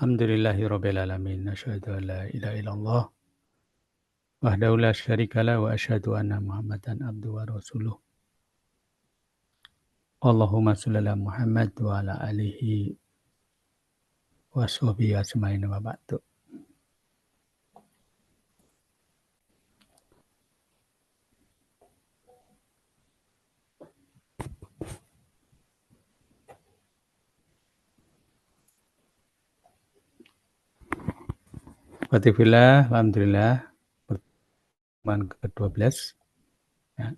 Alhamdulillahirabbil alamin. Asyhadu an la ilaha illallah wahdahu la syarikalah wa asyhadu anna Muhammadan abduhu wa rasuluh. Allahumma shalli ala Muhammad wa ala alihi wa sahbihi ajmain wa ba'du. Fatifillah, alhamdulillah, pertemuan ke-12. Ya.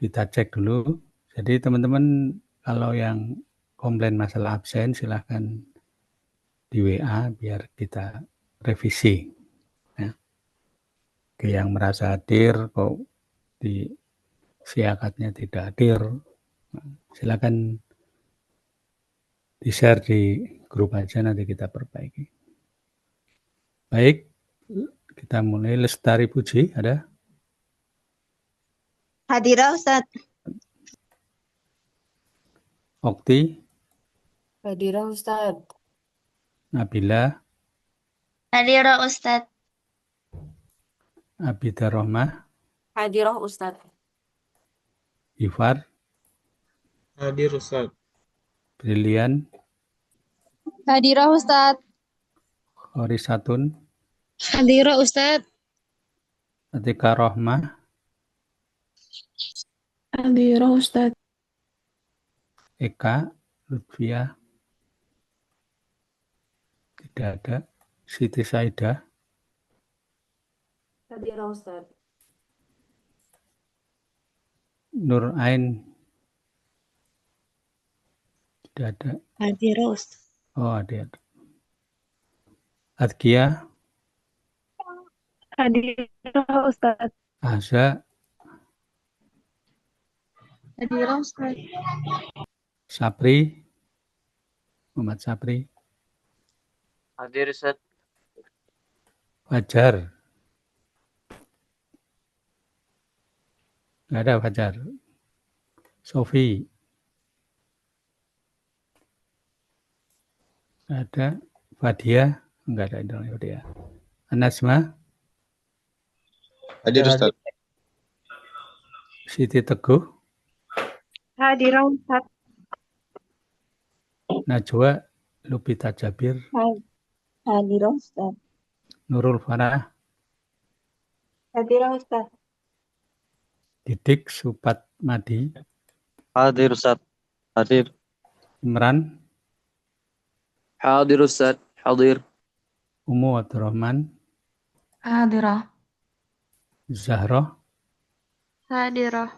Kita cek dulu. Jadi teman-teman kalau yang komplain masalah absen silahkan di WA biar kita revisi. Ya. Oke, yang merasa hadir kok di siakatnya tidak hadir, silakan di-share di grup aja, nanti kita perbaiki. Baik, kita mulai. Lestari Puji, ada? Hadirah Ustaz. Okti, Hadirah Ustaz. Nabila, Hadirah Ustaz. Abidah Rohmah, Hadirah Ustaz. Ifar, Hadir Ustaz. Brilian, Hadirah Ustaz. Horisatun, Hadirah Ustaz. Atika Rohmah, Hadirah Ustaz. Eka, Lutfia, tidak ada. Siti Saidah, Hadirah Ustaz. Nur Ain, tidak ada. Hadirah Ustaz. Oh, ada. Adkia, Hadirah Ustaz. Azza, Hadirah Ustaz. Sapri, Muhammad Sapri, Hadir Ustaz. Fajar, nggak ada Fajar. Sofi, nggak ada. Fadia, nggak ada dong Fadia. Anasma, Hadir Ustaz. Siti Teguh, Hadirah Ustaz. Najwa, Lupita Jabir, Hadirah Ustaz. Nurul Farah, Hadirah Ustaz. Didik Supat Madi, Hadir Ustaz. Hadir. Imran, Hadir Ustaz. Hadir. Umu Abdurrahman, Hadirah. Zahra, Hadirah.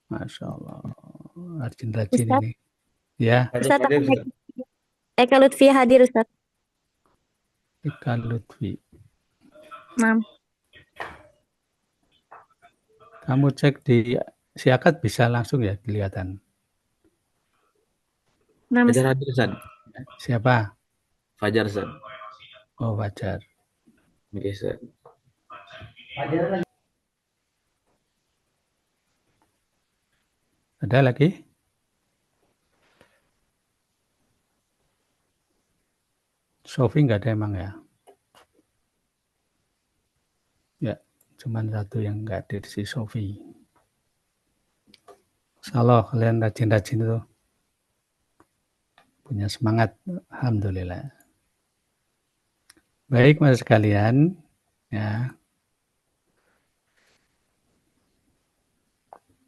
Masya Allah, rajin-rajin Ustaz. ini. Ya, Ustaz, Eka Lutfi hadir Ustaz. Eka Lutfi. Nah. Kamu cek di siakat bisa langsung ya kelihatan. Fajar hadir Ustaz. Siapa? Fajar Ustaz. Oh, Fajar. Oke Ustaz. Ada lagi? Sofi nggak ada emang ya? Ya, cuman satu yang nggak hadir, si Sofi. Salah, kalian rajin-rajin itu. Punya semangat, alhamdulillah. Baik, mas sekalian, ya.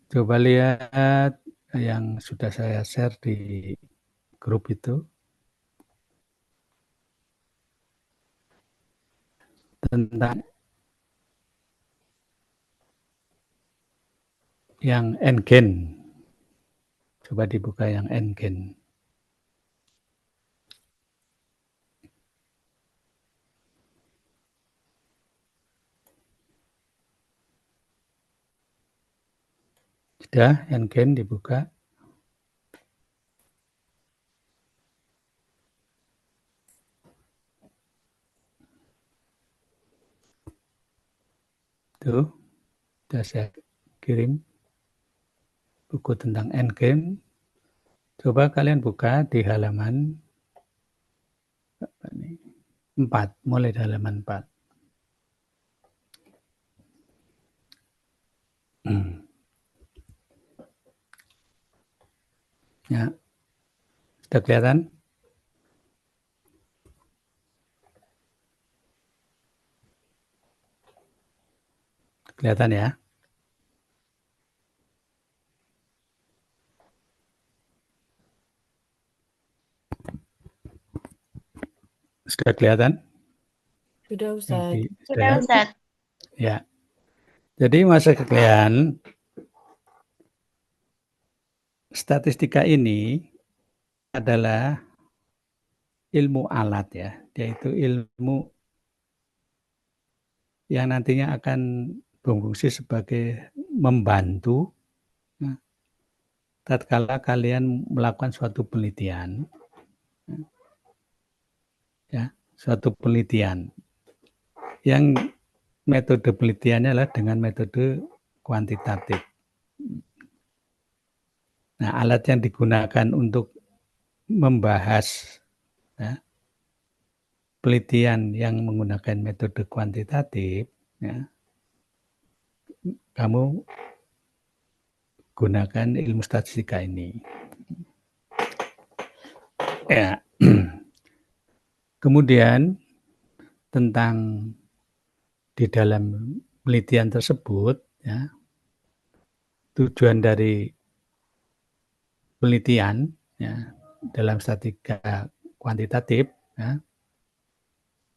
Coba lihat yang sudah saya share di grup itu. Tentang yang n-gen. Coba dibuka yang n-gen. Sudah, n-gen dibuka. Tuh, sudah saya kirim buku tentang n-gen. Coba kalian buka di halaman 4, mulai dari halaman 4. Ya, sudah kelihatan? Kelihatan ya? Sudah kelihatan? Sudah, Ustaz. Sudah, Ustaz. Ya. Jadi masa sekalian, statistika ini adalah ilmu alat ya, yaitu ilmu yang nantinya akan berfungsi sebagai membantu tatkala kalian melakukan suatu penelitian, ya, suatu penelitian yang metode penelitiannya adalah dengan metode kuantitatif. Nah, alat yang digunakan untuk membahas ya, penelitian yang menggunakan metode kuantitatif, ya, kamu gunakan ilmu statistika ini. Ya. Kemudian tentang di dalam penelitian tersebut, ya, tujuan dari penelitian ya, dalam statistika kuantitatif, ya,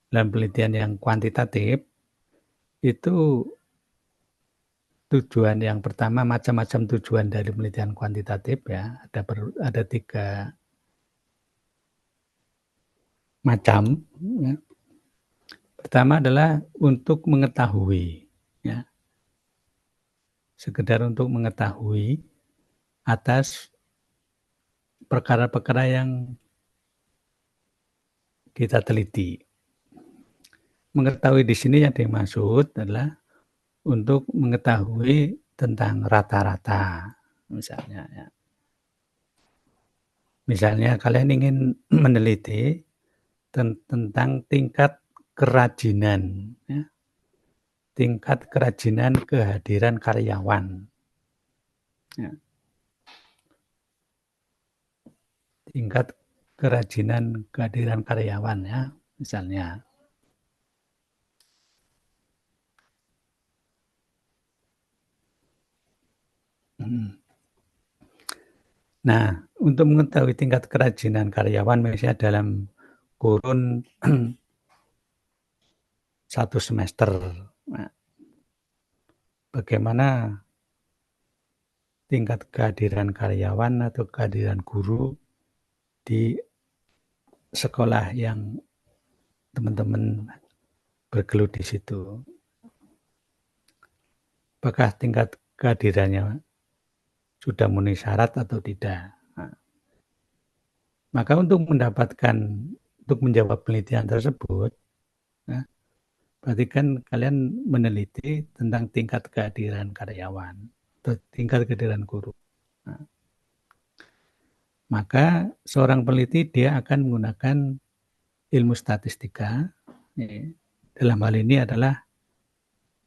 dalam penelitian yang kuantitatif itu tujuan yang pertama, macam-macam tujuan dari penelitian kuantitatif ya, ada 3 macam. Ya. Pertama adalah untuk mengetahui, ya, sekedar untuk mengetahui atas perkara-perkara yang kita teliti. Mengetahui di sini yang dimaksud adalah untuk mengetahui tentang rata-rata, misalnya. Ya. Misalnya kalian ingin meneliti tentang tingkat kerajinan, ya, tingkat kerajinan kehadiran karyawan, ya. Tingkat kerajinan kehadiran karyawan, ya, misalnya. Nah, untuk mengetahui tingkat kerajinan karyawan misalnya dalam kurun 1 semester, nah, bagaimana tingkat kehadiran karyawan atau kehadiran guru di sekolah yang teman-teman bergelut di situ. Apakah tingkat kehadirannya sudah memenuhi syarat atau tidak? Nah, maka untuk menjawab penelitian tersebut, nah, berarti kan kalian meneliti tentang tingkat kehadiran karyawan atau tingkat kehadiran guru. Nah, maka seorang peneliti dia akan menggunakan ilmu statistika, ya, dalam hal ini adalah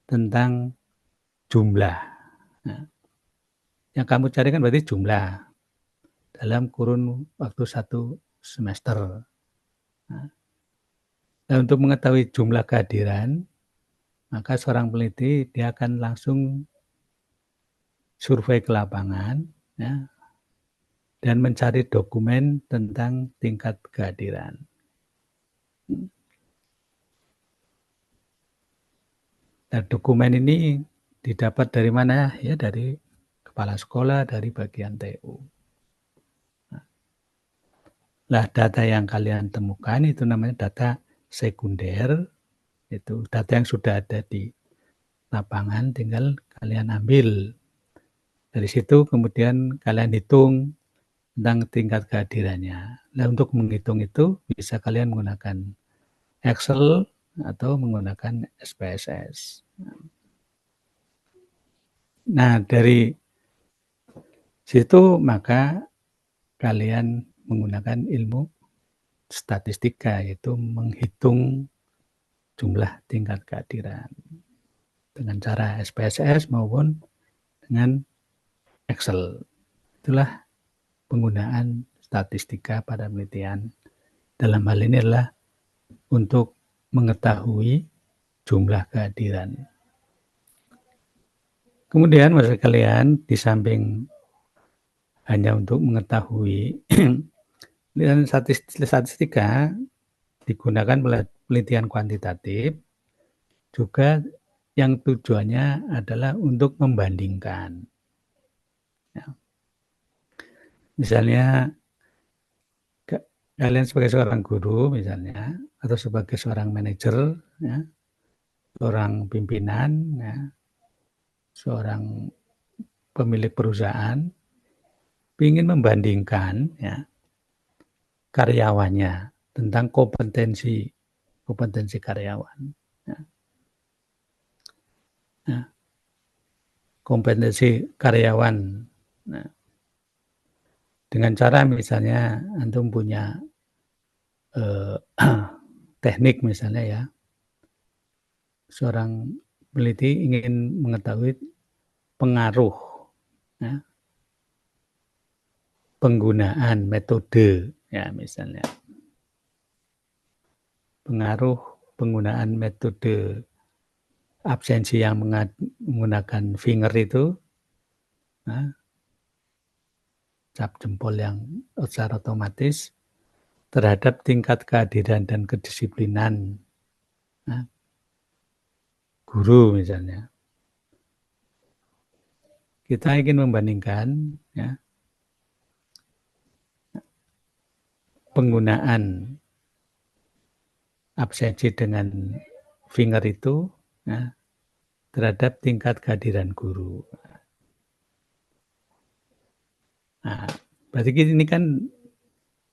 tentang jumlah. Nah, yang kamu cari kan berarti jumlah dalam kurun waktu 1 semester. Nah, untuk mengetahui jumlah kehadiran, maka seorang peneliti dia akan langsung survei ke lapangan, ya, dan mencari dokumen tentang tingkat kehadiran. Nah, dokumen ini didapat dari mana? Ya, dari kepala sekolah, dari bagian TU. Nah, data yang kalian temukan itu namanya data sekunder, itu data yang sudah ada di lapangan, tinggal kalian ambil. Dari situ kemudian kalian hitung tentang tingkat kehadirannya. Nah, untuk menghitung itu bisa kalian menggunakan Excel atau menggunakan SPSS. Nah, dari situ maka kalian menggunakan ilmu statistika, yaitu menghitung jumlah tingkat kehadiran dengan cara SPSS maupun dengan Excel. Itulah penggunaan statistika pada penelitian. Dalam hal ini adalah untuk mengetahui jumlah kehadiran. Kemudian Mas sekalian, di samping hanya untuk mengetahui statistika digunakan penelitian kuantitatif, juga yang tujuannya adalah untuk membandingkan. Ya. Misalnya kalian sebagai seorang guru misalnya, atau sebagai seorang manajer, ya, seorang pimpinan, ya, seorang pemilik perusahaan, ingin membandingkan, ya, karyawannya tentang kompetensi karyawan. Ya. Nah, kompetensi karyawan. Nah, dengan cara misalnya antum punya teknik misalnya, ya, seorang peneliti ingin mengetahui pengaruh, ya, penggunaan metode, ya, misalnya pengaruh penggunaan metode absensi yang menggunakan finger itu, nah, cap jempol yang secara otomatis terhadap tingkat kehadiran dan kedisiplinan, nah, guru misalnya. Kita ingin membandingkan, ya, penggunaan absensi dengan finger itu, ya, terhadap tingkat kehadiran guru. Nah, berarti ini kan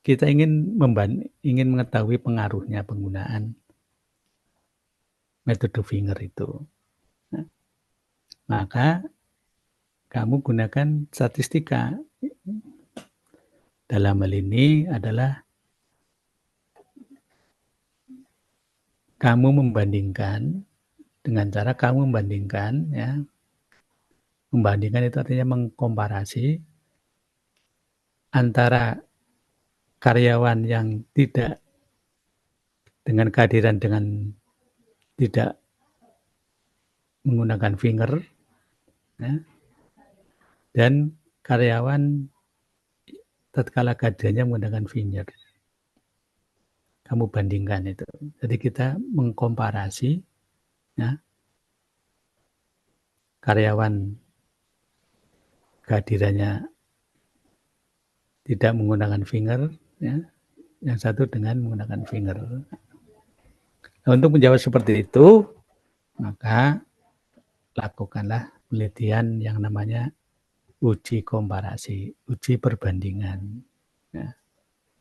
kita ingin mengetahui pengaruhnya penggunaan metode finger itu. Nah, maka kamu gunakan statistika. Dalam hal ini adalah kamu membandingkan, dengan cara kamu membandingkan, ya, membandingkan itu artinya mengkomparasi antara karyawan yang tidak dengan kehadiran dengan tidak menggunakan finger, ya, dan karyawan tatkala kehadirannya menggunakan finger. Kamu bandingkan itu. Jadi kita mengkomparasi, ya, karyawan kehadirannya tidak menggunakan finger, ya, yang satu dengan menggunakan finger. Nah, untuk menjawab seperti itu, maka lakukanlah penelitian yang namanya uji komparasi, uji perbandingan. Ya.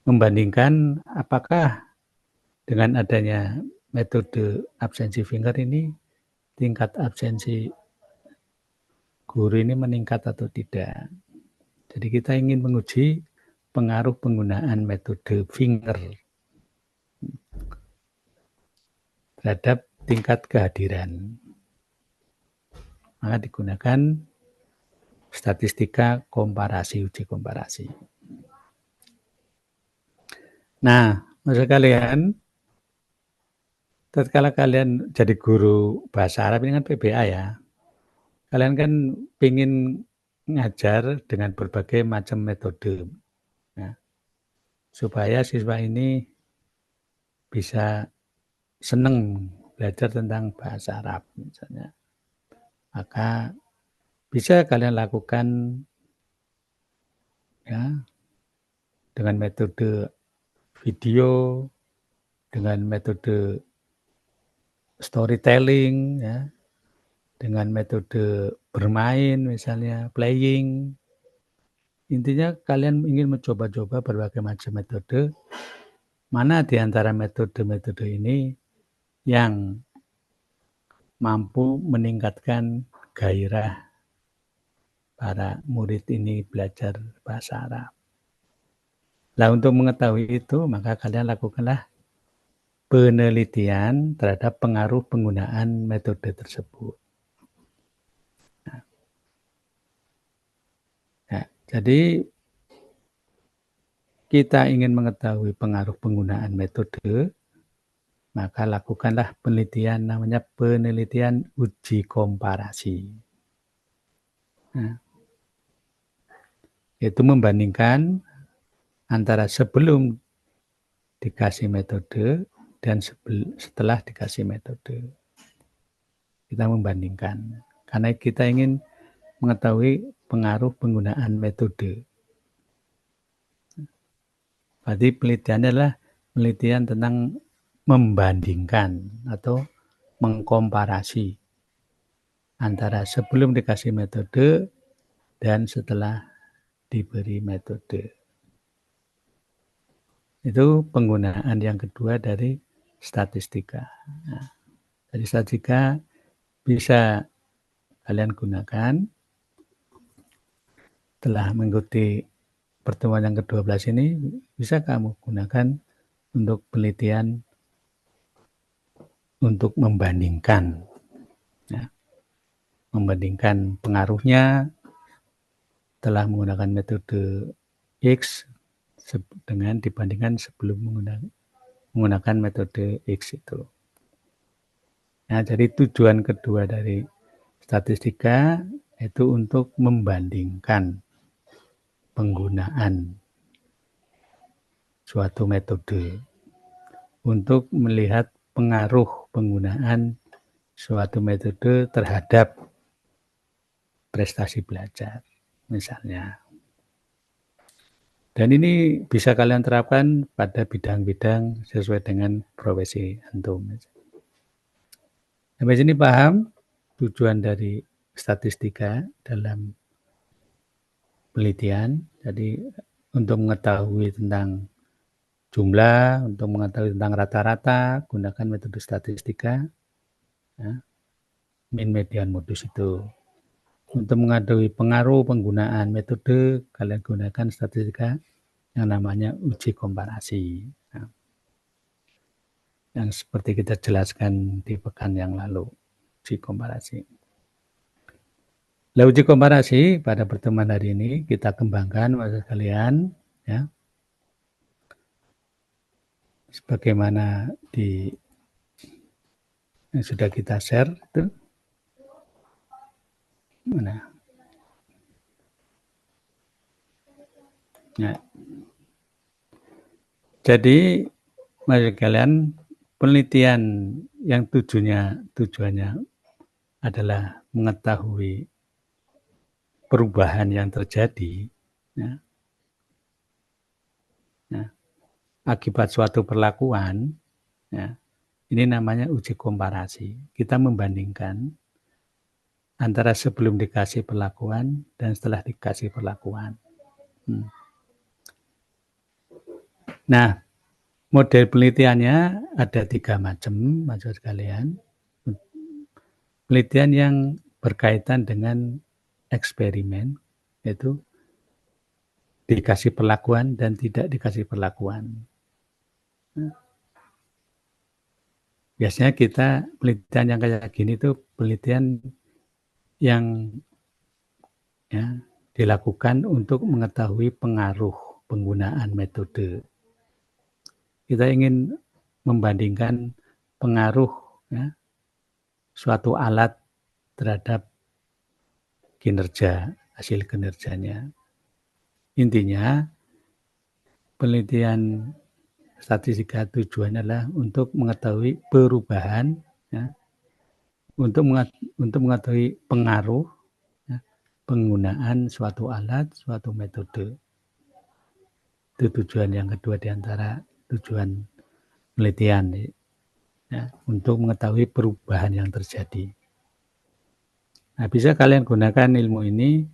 Membandingkan apakah dengan adanya metode absensi finger ini tingkat absensi guru ini meningkat atau tidak. Jadi kita ingin menguji pengaruh penggunaan metode finger terhadap tingkat kehadiran. Maka digunakan statistika komparasi, uji komparasi. Nah, maksud kalian, tatkala kalian jadi guru bahasa Arab ini kan PBA, ya. Kalian kan ingin ngajar dengan berbagai macam metode, ya, supaya siswa ini bisa senang belajar tentang bahasa Arab misalnya. Maka bisa kalian lakukan, ya, dengan metode video, dengan metode storytelling, ya, dengan metode bermain misalnya, playing. Intinya kalian ingin mencoba-coba berbagai macam metode. Mana di antara metode-metode ini yang mampu meningkatkan gairah para murid ini belajar bahasa Arab. Nah, untuk mengetahui itu, maka kalian lakukanlah penelitian terhadap pengaruh penggunaan metode tersebut. Nah, jadi kita ingin mengetahui pengaruh penggunaan metode, maka lakukanlah penelitian, namanya penelitian uji komparasi. Nah, itu membandingkan antara sebelum dikasih metode dan setelah dikasih metode. Kita membandingkan, karena kita ingin mengetahui pengaruh penggunaan metode. Berarti penelitiannya adalah penelitian tentang membandingkan atau mengkomparasi antara sebelum dikasih metode dan setelah diberi metode. Itu penggunaan yang kedua dari statistika. Nah, dari statistika bisa kalian gunakan setelah mengikuti pertemuan yang ke-12 ini, bisa kamu gunakan untuk penelitian untuk membandingkan, ya, membandingkan pengaruhnya telah menggunakan metode X dengan dibandingkan sebelum menggunakan metode X itu. Nah, jadi tujuan kedua dari statistika itu untuk membandingkan penggunaan suatu metode untuk melihat pengaruh penggunaan suatu metode terhadap prestasi belajar, misalnya. Dan ini bisa kalian terapkan pada bidang-bidang sesuai dengan profesi antum. Sampai sini paham tujuan dari statistika dalam penelitian. Jadi untuk mengetahui tentang jumlah, untuk mengetahui tentang rata-rata, gunakan metode statistika, ya, min, median, modus itu. Untuk mengetahui pengaruh penggunaan metode, kalian gunakan statistika yang namanya uji komparasi. Nah, yang seperti kita jelaskan di pekan yang lalu, uji komparasi. Nah, uji komparasi pada pertemuan hari ini kita kembangkan Bapak sekalian, ya. Sebagaimana yang sudah kita share itu. Mana? Ya. Jadi Bapak sekalian, penelitian yang tujuannya adalah mengetahui perubahan yang terjadi, ya, akibat suatu perlakuan, ya, ini namanya uji komparasi. Kita membandingkan antara sebelum dikasih perlakuan dan setelah dikasih perlakuan. Nah, model penelitiannya ada 3 macam, maksud sekalian. Penelitian yang berkaitan dengan eksperimen, yaitu dikasih perlakuan dan tidak dikasih perlakuan. Biasanya kita penelitian yang kayak gini itu penelitian yang, ya, dilakukan untuk mengetahui pengaruh penggunaan metode. Kita ingin membandingkan pengaruh, ya, suatu alat terhadap kinerja, hasil kinerjanya. Intinya, penelitian statistika tujuannya adalah untuk mengetahui perubahan, ya, untuk mengetahui pengaruh, ya, penggunaan suatu alat, suatu metode. Itu tujuan yang kedua di antara tujuan penelitian, ya, untuk mengetahui perubahan yang terjadi. Nah, bisa kalian gunakan ilmu ini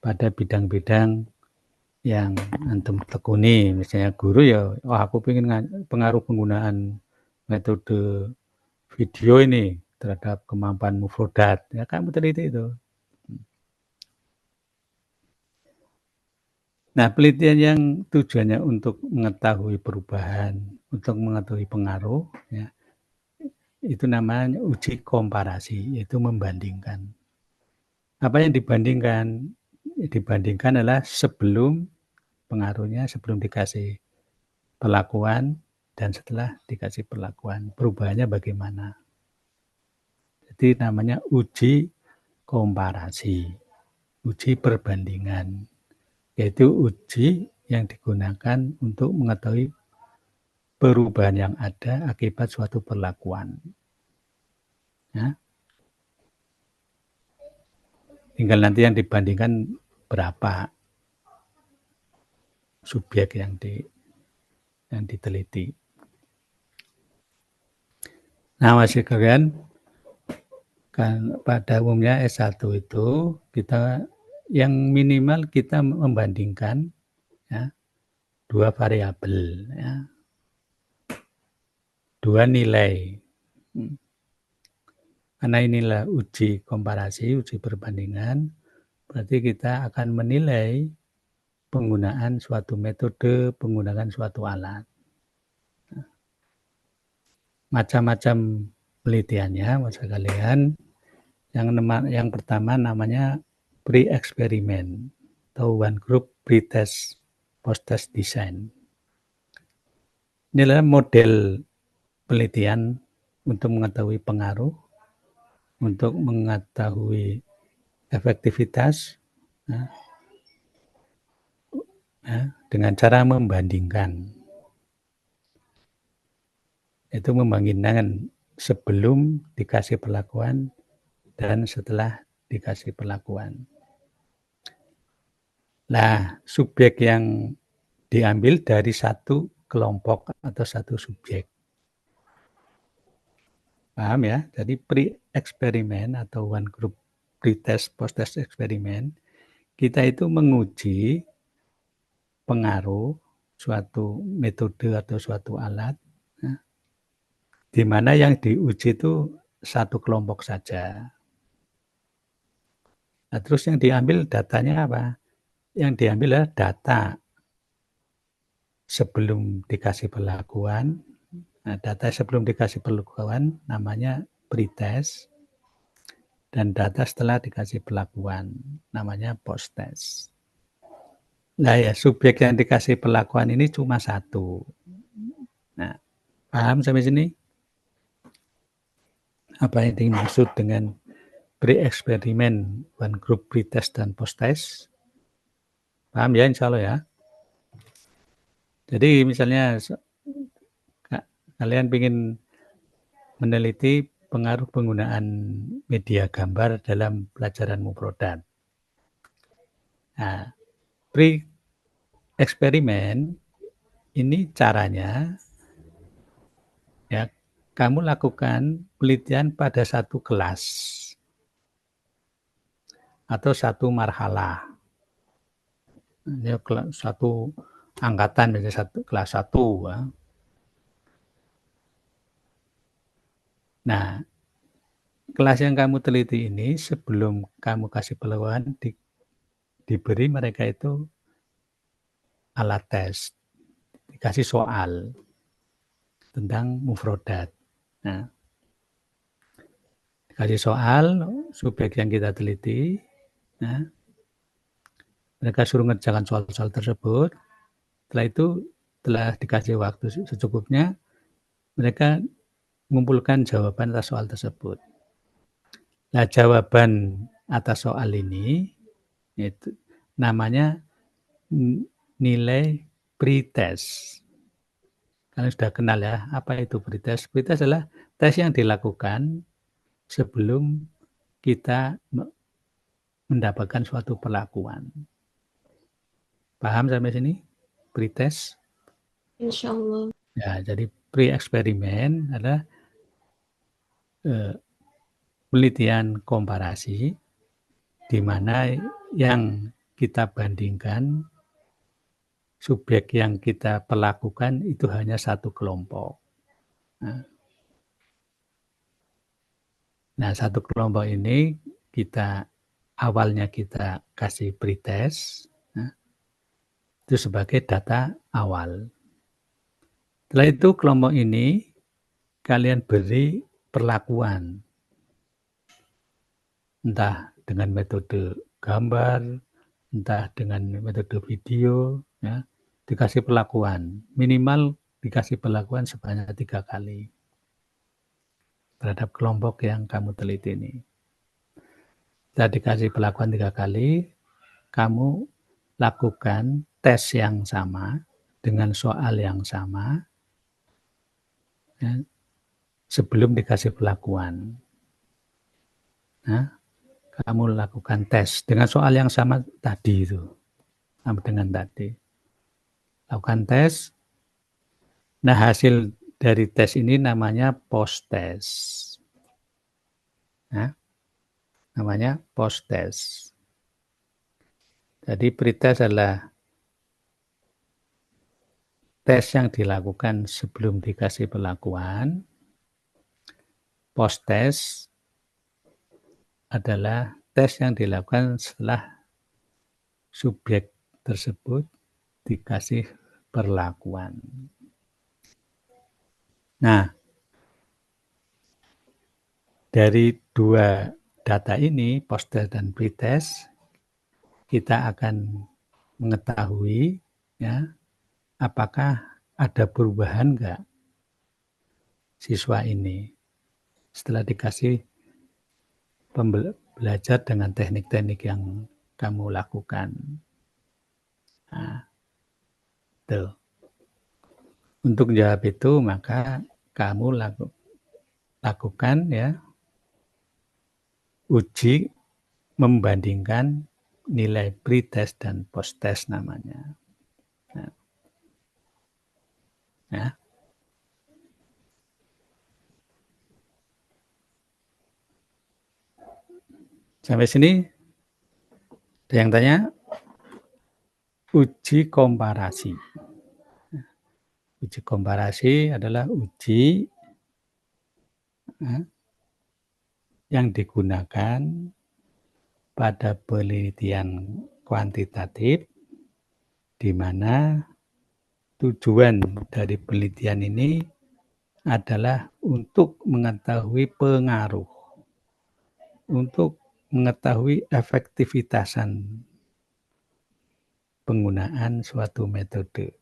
pada bidang-bidang yang antum tekuni. Misalnya guru, ya, aku ingin pengaruh penggunaan metode video ini terhadap kemampuan mufrodat. Ya, kamu teliti itu. Nah, penelitian yang tujuannya untuk mengetahui perubahan, untuk mengetahui pengaruh, ya, itu namanya uji komparasi, yaitu membandingkan. Apa yang dibandingkan? Dibandingkan adalah sebelum pengaruhnya, sebelum dikasih perlakuan, dan setelah dikasih perlakuan. Perubahannya bagaimana? Jadi namanya uji komparasi, uji perbandingan, yaitu uji yang digunakan untuk mengetahui perubahan yang ada akibat suatu perlakuan. Ya. Tinggal nanti yang dibandingkan berapa subjek yang diteliti. Nah, masih kalian kan pada umumnya S1 itu kita yang minimal kita membandingkan ya, 2 variabel, ya, 2 nilai. Karena inilah uji komparasi, uji perbandingan, berarti kita akan menilai penggunaan suatu metode, penggunaan suatu alat. Macam-macam penelitiannya, maksud kalian. Yang pertama namanya pre-eksperimen atau one group pre-test post-test design. Ini adalah model penelitian untuk mengetahui pengaruh, untuk mengetahui efektivitas, dengan cara membandingkan. Itu membandingkan sebelum dikasih perlakuan dan setelah dikasih perlakuan. Nah, subjek yang diambil dari satu kelompok atau satu subjek. Paham ya? Jadi pre-eksperimen atau one group pre-test, post-test eksperimen, kita itu menguji pengaruh suatu metode atau suatu alat, ya, di mana yang diuji itu satu kelompok saja. Nah, terus yang diambil datanya apa? Yang diambil adalah data sebelum dikasih perlakuan. Nah, data sebelum dikasih perlakuan namanya pre-test, dan data setelah dikasih perlakuan namanya post-test. Nah ya, subjek yang dikasih perlakuan ini cuma satu. Nah, paham sampai sini? Apa yang dimaksud dengan pre-eksperimen, one group pre-test dan post-test? Paham ya, insya Allah ya. Jadi misalnya kalian ingin meneliti pengaruh penggunaan media gambar dalam pelajaran mufrodat. Nah, pre-eksperimen ini caranya ya, kamu lakukan penelitian pada satu kelas atau satu marhalah. Ya, satu angkatan, misalnya satu kelas 1. Ya. Nah, kelas yang kamu teliti ini sebelum kamu kasih perlakuan diberi mereka itu alat tes, dikasih soal tentang mufrodat. Nah, dikasih soal subjek yang kita teliti, nah, mereka suruh ngerjakan soal-soal tersebut. Setelah itu, setelah dikasih waktu secukupnya, mereka mengumpulkan jawaban atas soal tersebut. Nah, jawaban atas soal ini itu namanya nilai pretest. Kalian sudah kenal ya, apa itu pretest? Pretest adalah tes yang dilakukan sebelum kita mendapatkan suatu perlakuan. Paham sampai sini? Pretest? Insya Allah. Ya, jadi pre-eksperimen adalah penelitian komparasi di mana yang kita bandingkan subjek yang kita perlakukan itu hanya satu kelompok. Nah, satu kelompok ini awalnya kita kasih pretest, Itu sebagai data awal. Setelah itu kelompok ini kalian beri perlakuan. Entah dengan metode gambar, entah dengan metode video, ya, dikasih perlakuan. Minimal dikasih perlakuan sebanyak 3 kali terhadap kelompok yang kamu teliti ini. Setelah dikasih perlakuan 3 kali, kamu lakukan tes yang sama dengan soal yang sama, ya, sebelum dikasih perlakuan. Nah, kamu lakukan tes dengan soal yang sama tadi itu, sama dengan tadi. Lakukan tes. Nah, hasil dari tes ini namanya post-test. Nah, namanya post-test. Jadi pretest adalah tes yang dilakukan sebelum dikasih perlakuan. Post-test adalah tes yang dilakukan setelah subjek tersebut dikasih perlakuan. Nah, dari 2 data ini, post-test dan pretest, kita akan mengetahui, ya, apakah ada perubahan enggak siswa ini setelah dikasih belajar dengan teknik-teknik yang kamu lakukan. Nah, tuh. Untuk jawab itu maka kamu lakukan, ya, uji membandingkan nilai pretest dan post-test namanya. Nah, ya. Sampai sini ada yang tanya? Uji komparasi. Uji komparasi adalah uji yang digunakan pada penelitian kuantitatif, di mana tujuan dari penelitian ini adalah untuk mengetahui pengaruh, untuk mengetahui efektivitasan penggunaan suatu metode,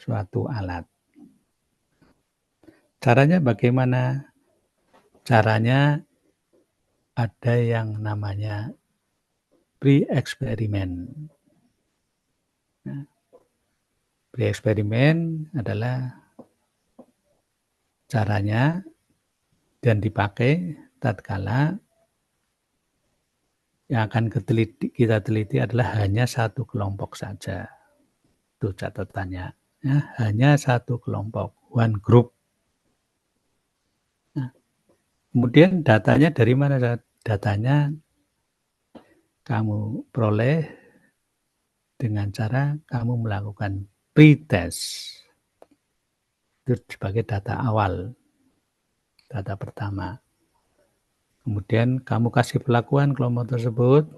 suatu alat. Caranya bagaimana? Caranya ada yang namanya pre-eksperimen. Nah, pre-eksperimen adalah caranya dan dipakai tatkala yang akan kita teliti adalah hanya satu kelompok saja. Itu catatannya. Ya, hanya satu kelompok, one group. Nah, kemudian datanya dari mana? Datanya kamu peroleh dengan cara kamu melakukan pretest. Itu sebagai data awal, data pertama. Kemudian kamu kasih perlakuan kelompok tersebut.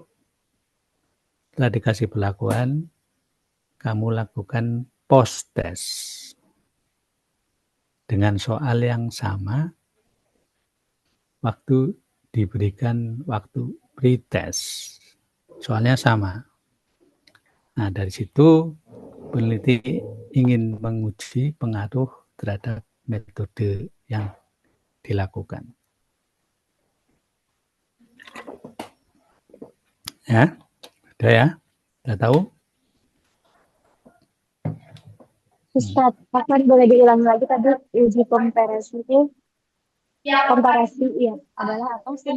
Setelah dikasih perlakuan, kamu lakukan post-test dengan soal yang sama, waktu diberikan waktu pretest. Soalnya sama. Nah, dari situ peneliti ingin menguji pengaruh terhadap metode yang dilakukan. Ya, sudah ya? Sudah tahu? Ustaz, akan boleh diulang lagi tadi uji komparasi itu? Komparasi ya, adalah apa sih?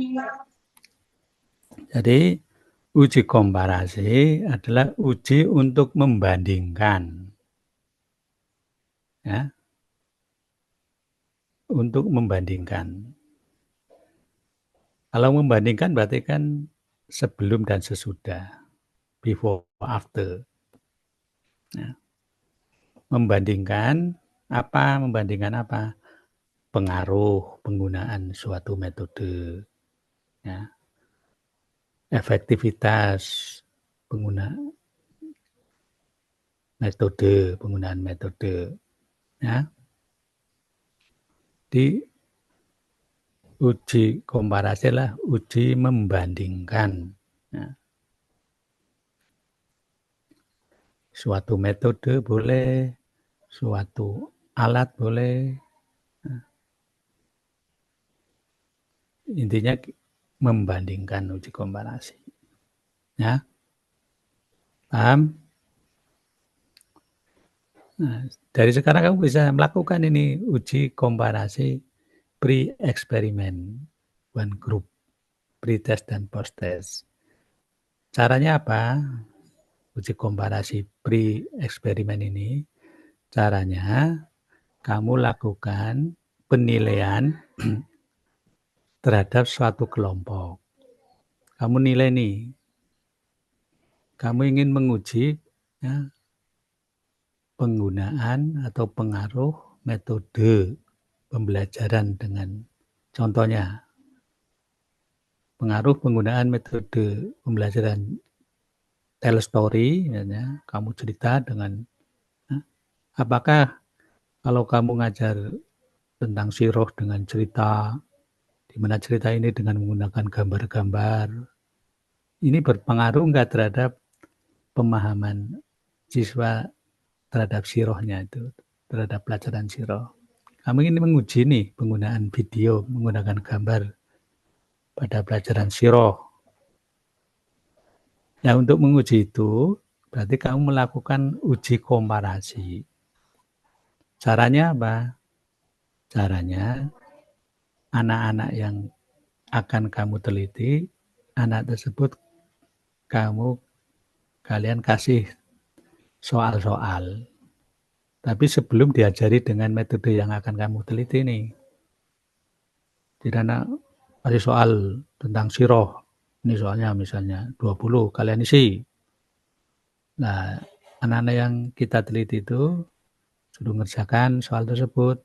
Jadi uji komparasi adalah uji untuk membandingkan. Ya. Untuk membandingkan. Kalau membandingkan berarti kan sebelum dan sesudah. Before, after. Ya. Membandingkan apa? Membandingkan apa? Pengaruh penggunaan suatu metode. Ya. Efektivitas penggunaan metode, penggunaan metode. Ya. Di uji komparasi lah uji membandingkan. Ya. Suatu metode boleh, suatu alat boleh. Nah, intinya membandingkan uji komparasi. Ya. Paham? Nah, dari sekarang kamu bisa melakukan ini uji komparasi pre-eksperimen, one group, pre-test dan post-test. Caranya apa? Uji komparasi pre-eksperimen ini, caranya kamu lakukan penilaian terhadap suatu kelompok. Kamu nilai nih, kamu ingin menguji ya, penggunaan atau pengaruh metode pembelajaran dengan contohnya pengaruh penggunaan metode pembelajaran tell story, ya, kamu cerita dengan apakah kalau kamu ngajar tentang siroh dengan cerita, di mana cerita ini dengan menggunakan gambar-gambar, ini berpengaruh enggak terhadap pemahaman siswa terhadap sirohnya itu, terhadap pelajaran siroh. Kamu ingin menguji nih penggunaan video, menggunakan gambar pada pelajaran siroh. Ya, untuk menguji itu, berarti kamu melakukan uji komparasi. Caranya apa? Caranya, anak-anak yang akan kamu teliti, anak tersebut kalian kasih soal-soal. Tapi sebelum diajari dengan metode yang akan kamu teliti nih. Jadi anak kasih soal tentang siroh. Ini soalnya misalnya 20, kalian isi. Nah, anak-anak yang kita teliti itu sudah mengerjakan soal tersebut.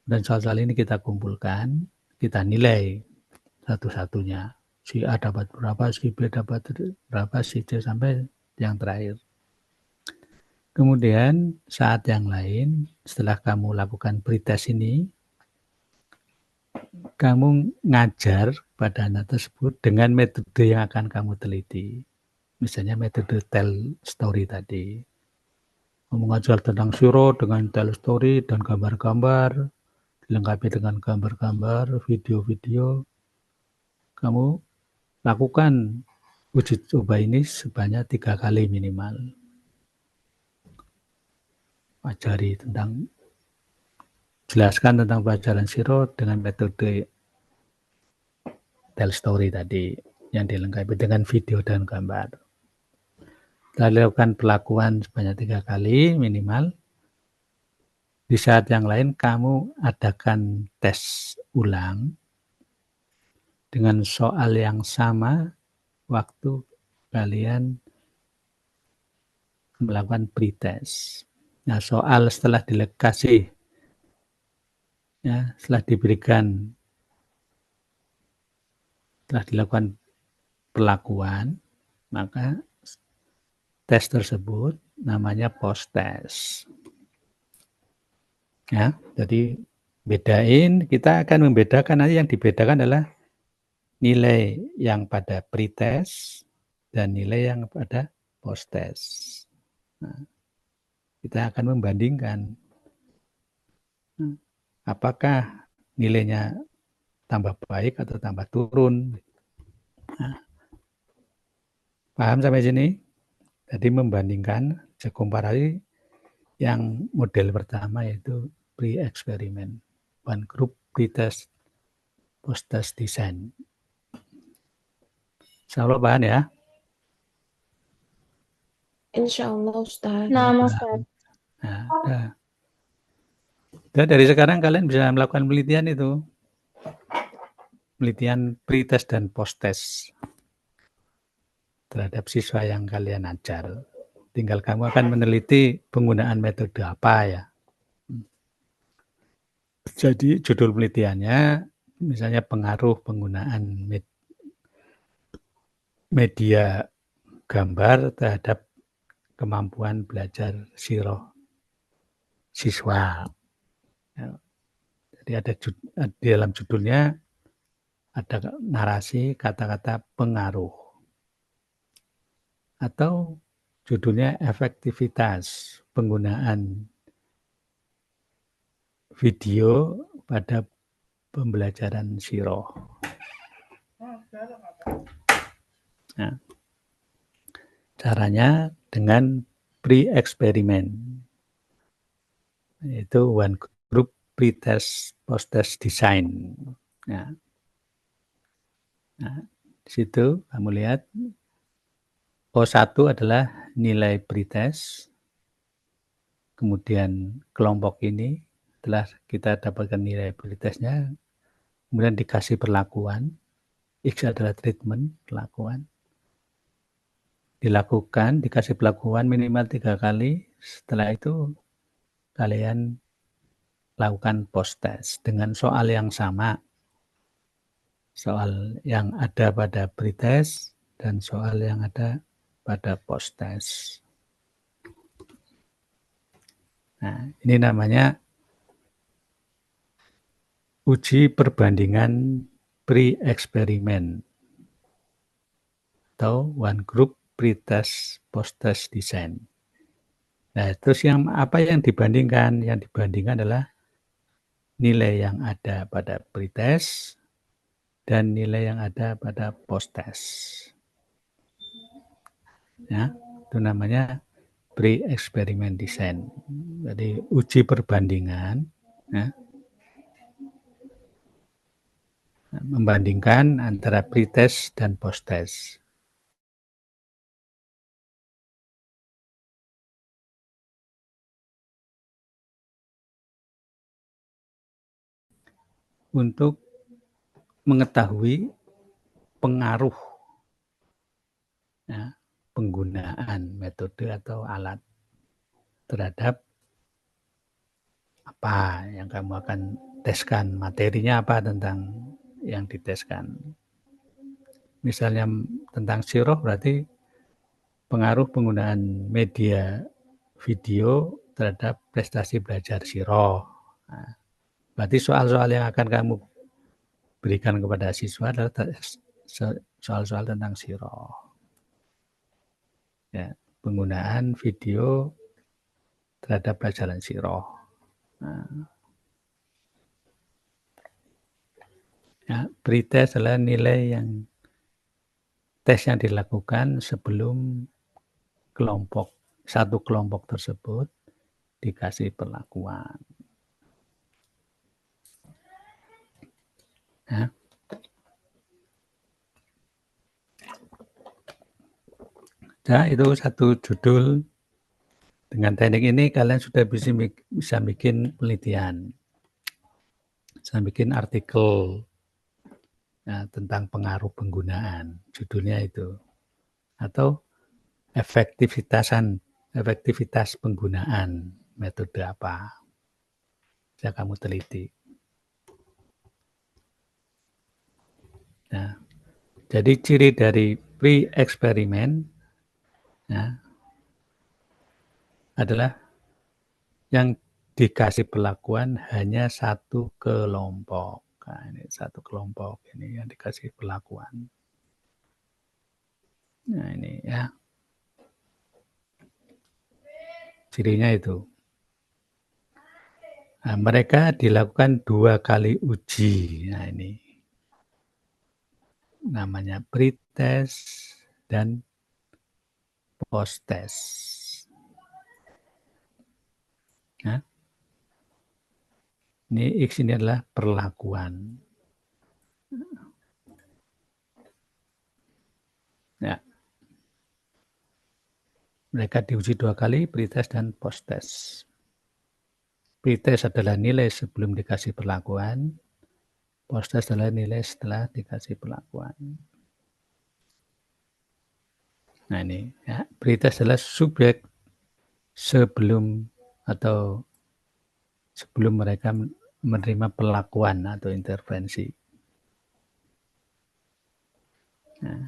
Dan soal-soal ini kita kumpulkan, kita nilai satu-satunya. Si A dapat berapa, si B dapat berapa, si C sampai yang terakhir. Kemudian saat yang lain, setelah kamu lakukan pretest ini, kamu ngajar pada anak tersebut dengan metode yang akan kamu teliti. Misalnya metode tell story tadi. Kamu mengajar tentang siroh dengan tell story dan gambar-gambar, dilengkapi dengan gambar-gambar, video-video. Kamu lakukan uji coba ini sebanyak 3 kali minimal. Ajari tentang, jelaskan tentang pelajaran siroh dengan metode tell story tadi yang dilengkapi dengan video dan gambar. Kita lakukan pelakuan sebanyak 3 kali minimal. Di saat yang lain kamu adakan tes ulang dengan soal yang sama waktu kalian melakukan pretest. Nah, soal setelah dikasih, ya, setelah dilakukan pelakuan, maka tes tersebut namanya post-test. Ya, jadi kita akan membedakan, nanti yang dibedakan adalah nilai yang pada pretest dan nilai yang pada post-test. Nah, kita akan membandingkan apakah nilainya tambah baik atau tambah turun. Nah, paham sampai sini? Jadi membandingkan, komparasi yang model pertama yaitu pre-eksperimen, one group, pre-test, post-test design. Insya Allah paham ya? Insya Allah Ustaz. Nah, Ustaz. Nah, dan dari sekarang kalian bisa melakukan penelitian itu. Penelitian pre-test dan post-test terhadap siswa yang kalian ajar. Tinggal kamu akan meneliti penggunaan metode apa ya. Jadi judul penelitiannya misalnya pengaruh penggunaan media gambar terhadap kemampuan belajar siroh siswa. Ya, jadi ada di dalam judulnya ada narasi kata-kata pengaruh atau judulnya efektivitas penggunaan video pada pembelajaran siroh. Nah, caranya dengan pre-eksperimen, yaitu one group pre-test post-test design. Nah, di situ kamu lihat O1 adalah nilai pretest, kemudian kelompok ini telah kita dapatkan nilai pretestnya, kemudian dikasih perlakuan, X adalah treatment, perlakuan, dilakukan, dikasih perlakuan minimal 3 kali, setelah itu kalian lakukan post-test dengan soal yang sama, soal yang ada pada pretest dan soal yang ada pada post-test. Nah, ini namanya uji perbandingan pre-eksperimen atau one group pre-test post-test design. Nah, terus apa yang dibandingkan? Yang dibandingkan adalah nilai yang ada pada pretest dan nilai yang ada pada post-test. Ya, itu namanya pre-eksperimen design. Jadi uji perbandingan, ya, membandingkan antara pretest dan post-test. Untuk mengetahui pengaruh, ya, penggunaan metode atau alat terhadap apa yang kamu akan teskan, materinya apa tentang yang diteskan. Misalnya tentang siroh, berarti pengaruh penggunaan media video terhadap prestasi belajar siroh. Nah, berarti soal-soal yang akan kamu berikan kepada siswa adalah soal-soal tentang siroh. Ya, penggunaan video terhadap pelajaran siroh. Nah, ya, pretest adalah nilai yang tes yang dilakukan sebelum satu kelompok tersebut dikasih perlakuan. Ya. Nah, itu satu judul. Dengan teknik ini kalian sudah bisa bikin penelitian, bisa bikin artikel, ya, tentang pengaruh penggunaan. Judulnya itu, atau efektivitas penggunaan metode apa. Bisa kamu teliti. Nah, jadi ciri dari pre-eksperimen, ya, adalah yang dikasih perlakuan hanya satu kelompok. Nah, ini satu kelompok ini yang dikasih perlakuan. Nah, ini ya. Cirinya itu. Nah, mereka dilakukan 2 kali uji. Nah, ini namanya pre-test dan post-test. Nah, ini X ini adalah perlakuan. Ya. Mereka diuji 2 kali, pre-test dan post-test. Pre-test adalah nilai sebelum dikasih perlakuan, post-test adalah nilai setelah dikasih perlakuan. Nah, ini ya, pre-test adalah subjek sebelum mereka menerima perlakuan atau intervensi. Nah,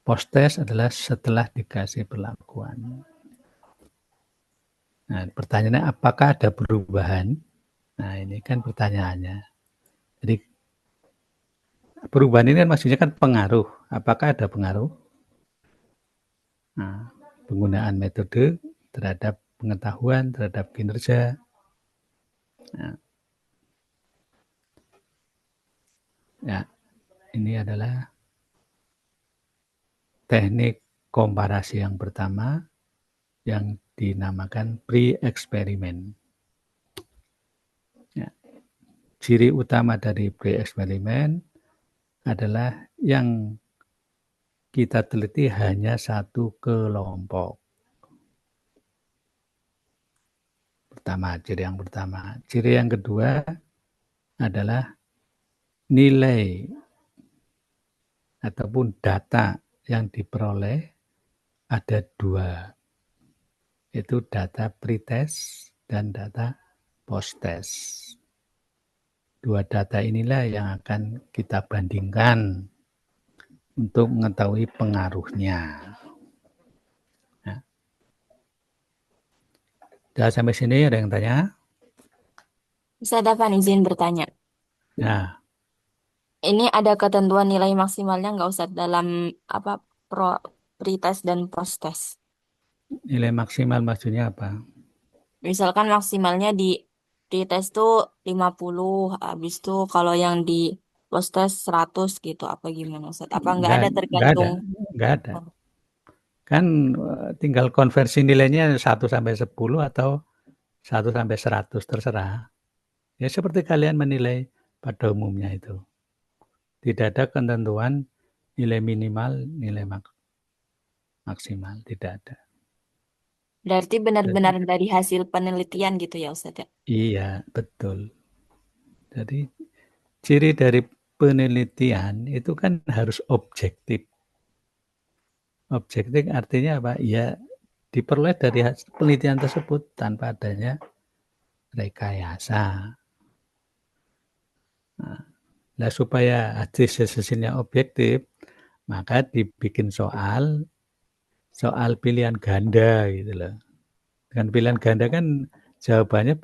Post-test adalah setelah dikasih perlakuan. Nah, pertanyaannya apakah ada perubahan? Nah, ini kan pertanyaannya. Jadi perubahan ini kan maksudnya kan pengaruh. Apakah ada pengaruh? Nah, penggunaan metode terhadap pengetahuan, terhadap kinerja. Nah, ya, ini adalah teknik komparasi yang pertama yang dinamakan pre-eksperimen. Ya. Ciri utama dari pre-eksperimen adalah yang kita teliti hanya satu kelompok. Ciri yang pertama. Ciri yang kedua adalah nilai ataupun data yang diperoleh ada dua, yaitu data pretest dan data post-test. Dua data inilah yang akan kita bandingkan untuk mengetahui pengaruhnya. Nah, sudah sampai sini ada yang tanya? Bisa dapat izin bertanya. Nah, Ini ada ketentuan nilai maksimalnya nggak usah dalam apa pre-test dan post-test. nilai maksimal maksudnya apa? Misalkan maksimalnya di pre-test tuh 50, habis itu kalau yang di post-test 100 gitu. Apa gimana Ustaz? Apa nggak ada tergantung? Enggak ada. Kan tinggal konversi nilainya 1 sampai 10 atau 1 sampai 100 terserah. Ya seperti kalian menilai pada umumnya itu. Tidak ada ketentuan nilai minimal, nilai maksimal, tidak ada. Berarti benar-benar dari hasil penelitian gitu ya Ustaz ya? Iya, betul. Jadi ciri dari penelitian itu kan harus objektif. Objektif artinya apa? Ya diperoleh dari penelitian tersebut tanpa adanya rekayasa. Nah, supaya hasilnya objektif, maka dibikin soal pilihan ganda gitu loh. Dengan pilihan ganda kan jawabannya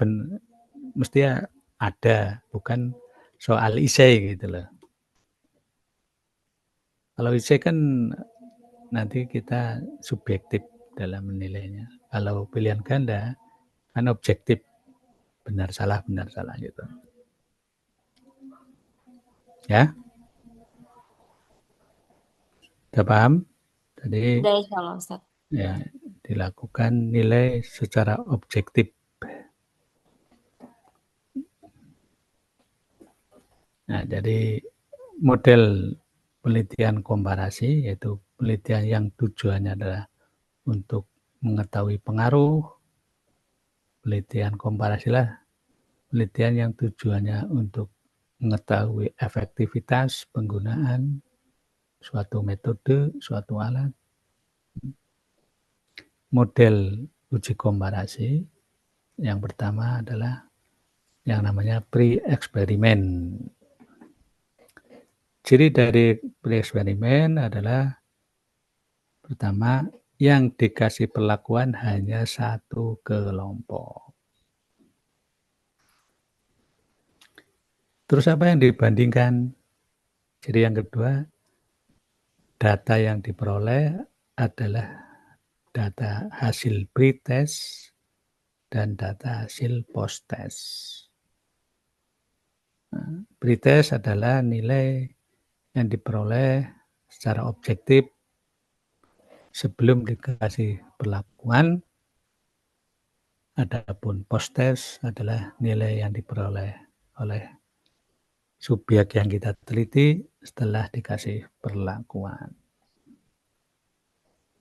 mesti ada, bukan soal isai gitu loh. Kalau isai kan nanti kita subjektif dalam menilainya. Kalau pilihan ganda kan objektif, benar salah gitu. Ya, sudah paham? Tadi Udah insyaallah Ustaz. ya dilakukan nilai secara objektif. Nah, jadi model penelitian komparasi yaitu penelitian yang tujuannya adalah untuk mengetahui pengaruh. Penelitian komparasi lah penelitian yang tujuannya untuk mengetahui efektivitas penggunaan suatu metode, suatu alat. Model uji komparasi yang pertama adalah yang namanya pre-eksperimen. Ciri dari pre-eksperimen adalah pertama, yang dikasih perlakuan hanya satu kelompok. Terus apa yang dibandingkan? Jadi yang kedua, data yang diperoleh adalah data hasil pre-test dan data hasil post-test. Nah, pre-test adalah nilai yang diperoleh secara objektif sebelum dikasih perlakuan. Adapun post-test adalah nilai yang diperoleh oleh subjek yang kita teliti setelah dikasih perlakuan.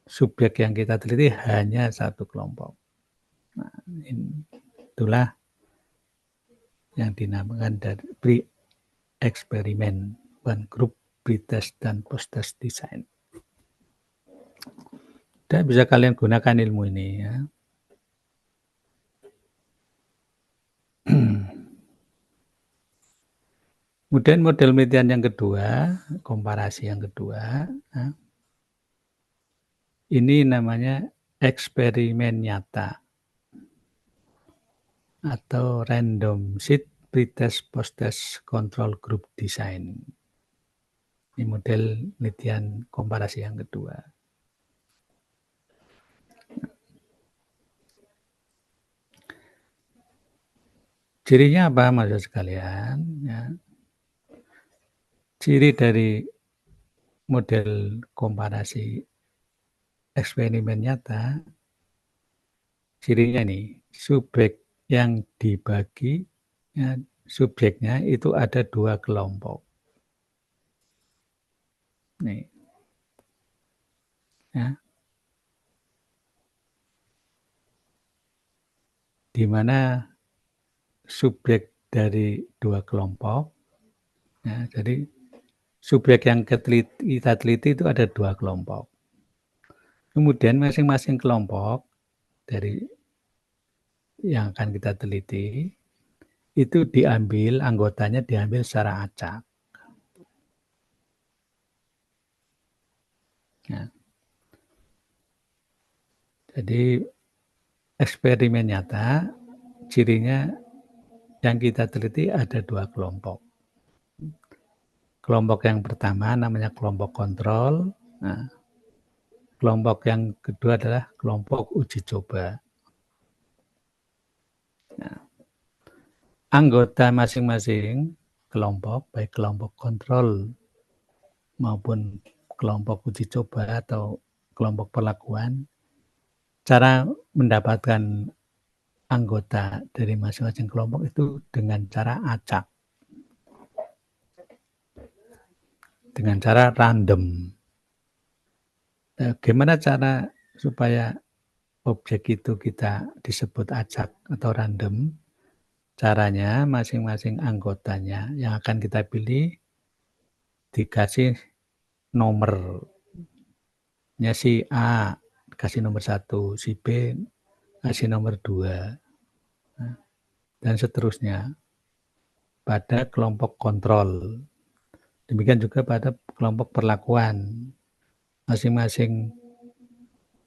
Subjek yang kita teliti hanya satu kelompok. Nah, itulah yang dinamakan dari pre-eksperimen, one group pre-test dan post-test design. Dan bisa kalian gunakan ilmu ini ya. Kemudian model penelitian yang kedua, komparasi yang kedua, Ini namanya eksperimen nyata atau random seed pretest post-test control group design. Ini model penelitian komparasi yang kedua. Cirinya apa maksud sekalian? Ya. Ciri dari model komparasi eksperimen nyata, cirinya nih, subjek yang dibagi, ya, subjeknya itu ada 2 kelompok. Nih, ya. Di mana subjek dari 2 kelompok, ya, jadi subjek yang kita teliti itu ada 2 kelompok. Kemudian masing-masing kelompok dari yang akan kita teliti itu diambil, anggotanya diambil secara acak. Ya. Jadi eksperimen nyata, cirinya yang kita teliti ada 2 kelompok. Kelompok yang pertama namanya kelompok kontrol. Nah, kelompok yang kedua adalah kelompok uji coba. Nah, anggota masing-masing kelompok, baik kelompok kontrol maupun kelompok uji coba atau kelompok perlakuan, cara mendapatkan anggota dari masing-masing kelompok itu dengan cara acak, dengan cara random. Gimana cara supaya objek itu kita disebut acak atau random? Caranya masing-masing anggotanya yang akan kita pilih dikasih nomornya, si A kasih nomor 1, si B kasih nomor 2, dan seterusnya pada kelompok kontrol. Demikian juga pada kelompok perlakuan. Masing-masing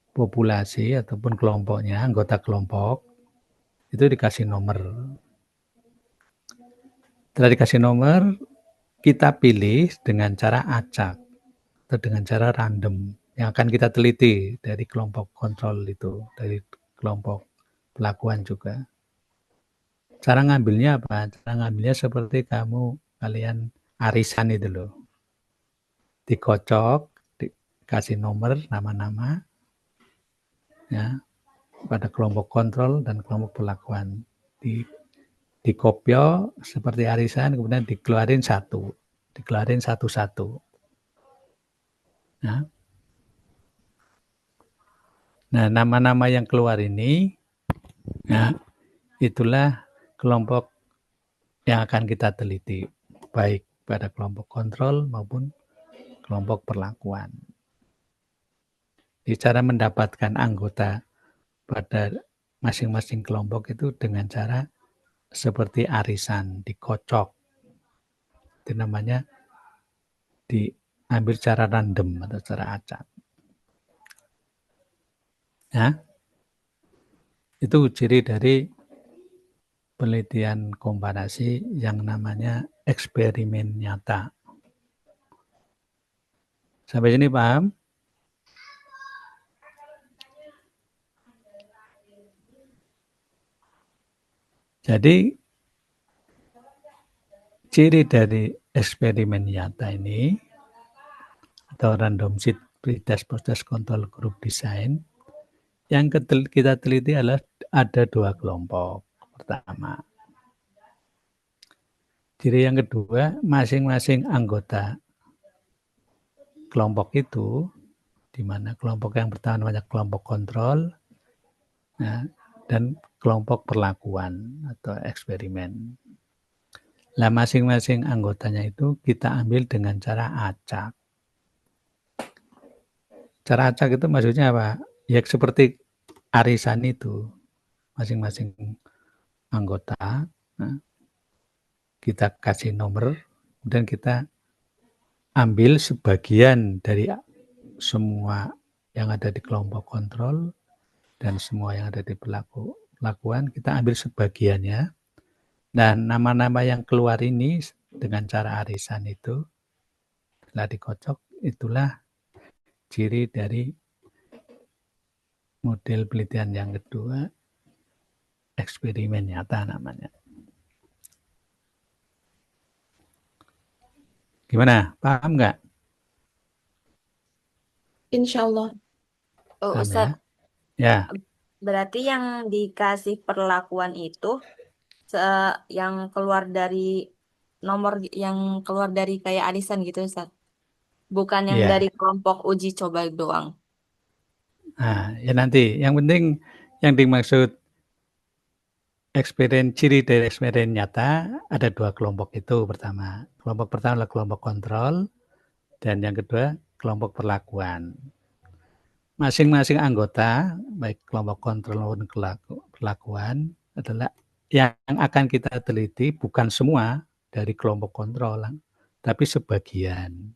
populasi ataupun kelompoknya, anggota kelompok, itu dikasih nomor. Setelah dikasih nomor, kita pilih dengan cara acak atau dengan cara random yang akan kita teliti dari kelompok kontrol itu, dari kelompok pelakuan juga. Cara ngambilnya apa? Cara ngambilnya seperti kalian arisan itu loh. Dikocok, dikasih nomor, nama-nama, ya, pada kelompok kontrol dan kelompok pelakuan. Dikopio seperti arisan, kemudian dikeluarin satu-satu. Nah, nama-nama yang keluar ini, nah, itulah kelompok yang akan kita teliti, baik pada kelompok kontrol maupun kelompok perlakuan. Jadi cara mendapatkan anggota pada masing-masing kelompok itu dengan cara seperti arisan, dikocok. Itu namanya diambil secara random atau secara acak. Ya, itu ciri dari penelitian komparasi yang namanya eksperimen nyata. Sampai sini paham? Jadi ciri dari eksperimen nyata ini atau random seed pretest post-test control group design yang kita teliti adalah ada 2 kelompok. Pertama, ciri yang kedua, masing-masing anggota kelompok itu, di mana kelompok yang pertama namanya kelompok kontrol, nah, dan kelompok perlakuan atau eksperimen. Nah, masing-masing anggotanya itu kita ambil dengan cara acak. Cara acak itu maksudnya apa? Ya seperti arisan itu, masing-masing anggota, nah, kita kasih nomor, dan kita ambil sebagian dari semua yang ada di kelompok kontrol dan semua yang ada di pelakuan, kita ambil sebagiannya. Dan nama-nama yang keluar ini dengan cara arisan itu setelah dikocok, itulah ciri dari model penelitian yang kedua, eksperimen nyata namanya. Gimana? Paham nggak? Insya Allah. Oh, Paham Ustadz, ya? Ya. berarti yang dikasih perlakuan itu yang keluar dari nomor yang keluar dari kayak arisan gitu, Ustadz. Bukan yang Ya. dari kelompok uji coba doang. Nah, ya nanti. Yang penting yang dimaksud ciri dari eksperimen nyata ada dua kelompok itu pertama. Kelompok pertama adalah kelompok kontrol dan yang kedua kelompok perlakuan. Masing-masing anggota, baik kelompok kontrol maupun perlakuan adalah yang akan kita teliti bukan semua dari kelompok kontrol, tapi sebagian.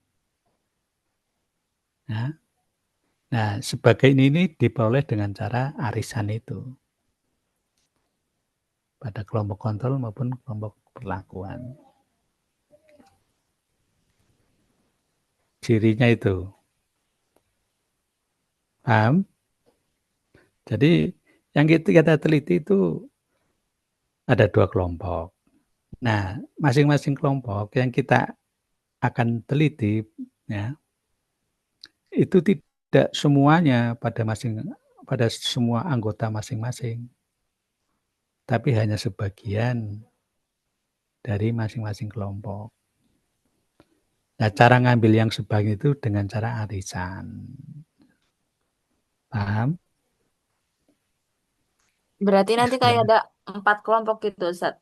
Nah, sebagian ini diperoleh dengan cara arisan itu. Pada kelompok kontrol maupun kelompok perlakuan. Cirinya itu. Paham? Jadi yang kita teliti itu ada dua kelompok. Nah, masing-masing kelompok yang kita akan teliti, ya, itu tidak semuanya pada semua anggota masing-masing, tapi hanya sebagian dari masing-masing kelompok. Nah, cara ngambil yang sebagian itu dengan cara arisan. Paham? Berarti nanti kayak ada 4 kelompok gitu, Ustadz.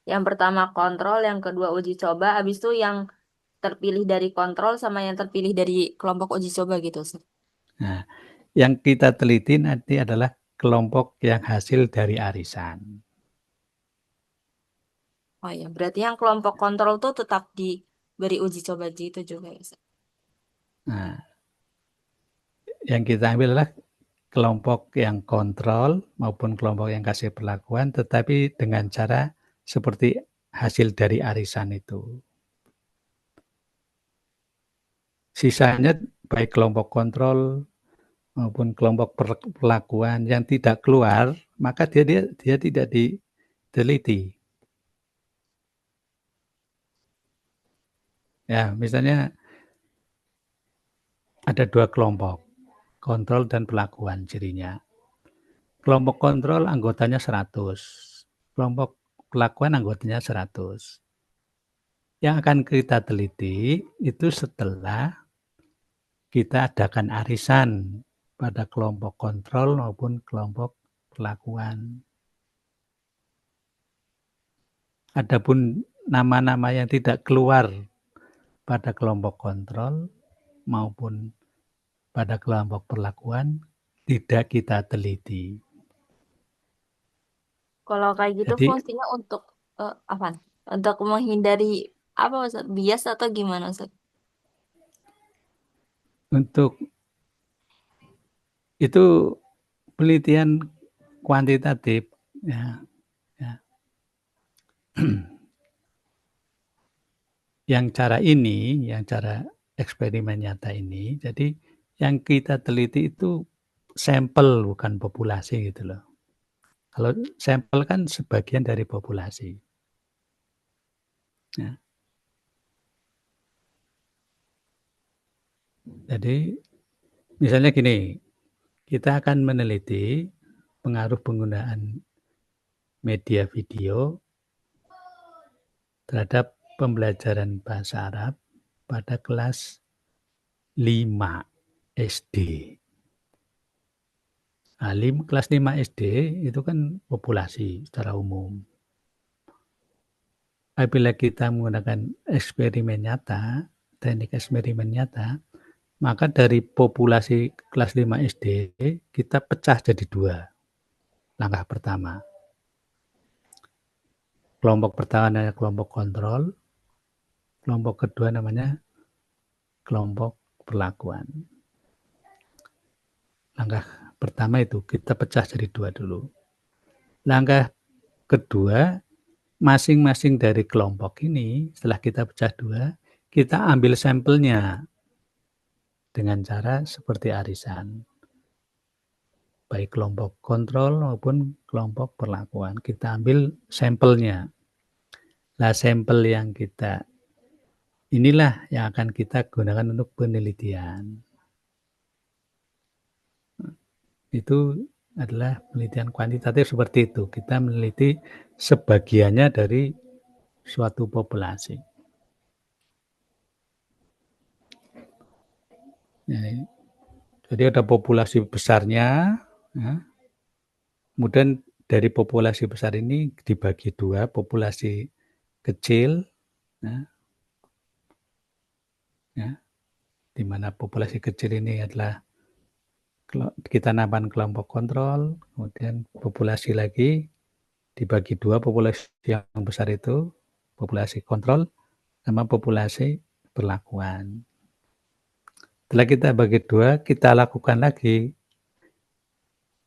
Yang pertama kontrol, yang kedua uji coba, habis itu yang terpilih dari kontrol sama yang terpilih dari kelompok uji coba gitu, Ustadz. Nah, yang kita teliti nanti adalah kelompok yang hasil dari arisan. Oh iya, berarti yang kelompok kontrol tuh tetap diberi uji coba gitu juga ya, Ustadz. Nah, yang kita ambil adalah kelompok yang kontrol maupun kelompok yang kasih perlakuan, tetapi dengan cara seperti hasil dari arisan itu. Sisanya baik kelompok kontrol maupun kelompok perlakuan yang tidak keluar, maka dia tidak diteliti. Ya, misalnya ada dua kelompok, kontrol dan perlakuan cirinya. Kelompok kontrol anggotanya 100, kelompok perlakuan anggotanya 100. Yang akan kita teliti itu setelah kita adakan arisan pada kelompok kontrol maupun kelompok perlakuan. Adapun nama-nama yang tidak keluar pada kelompok kontrol maupun pada kelompok perlakuan tidak kita teliti. Kalau kayak gitu Jadi fungsinya untuk apa? Untuk menghindari apa, Ustadz? Bias atau gimana, Ustadz? untuk itu penelitian kuantitatif, ya. Yang cara eksperimen nyata ini, jadi yang kita teliti itu sampel bukan populasi gitu loh. Kalau sampel kan sebagian dari populasi. Ya. Jadi misalnya gini, kita akan meneliti pengaruh penggunaan media video terhadap pembelajaran bahasa Arab pada kelas 5 SD. Nah, kelas 5 SD itu kan populasi secara umum. Apabila kita menggunakan eksperimen nyata, teknik eksperimen nyata, maka dari populasi kelas 5 SD kita pecah jadi dua. Langkah pertama. Kelompok pertama namanya kelompok kontrol, kelompok kedua namanya kelompok perlakuan. Langkah pertama itu kita pecah jadi 2 dulu. Langkah kedua, masing-masing dari kelompok ini setelah kita pecah 2, kita ambil sampelnya dengan cara seperti arisan. Baik kelompok kontrol maupun kelompok perlakuan. Kita ambil sampelnya. Nah, sampel yang kita inilah yang akan kita gunakan untuk penelitian. Itu adalah penelitian kuantitatif seperti itu. Kita meneliti sebagiannya dari suatu populasi. Jadi ada populasi besarnya, ya. Kemudian dari populasi besar ini dibagi 2, populasi kecil, ya, di mana populasi kecil ini adalah kita namakan kelompok kontrol, kemudian populasi lagi dibagi 2, populasi yang besar itu populasi kontrol sama populasi perlakuan. Setelah kita bagi 2, kita lakukan lagi,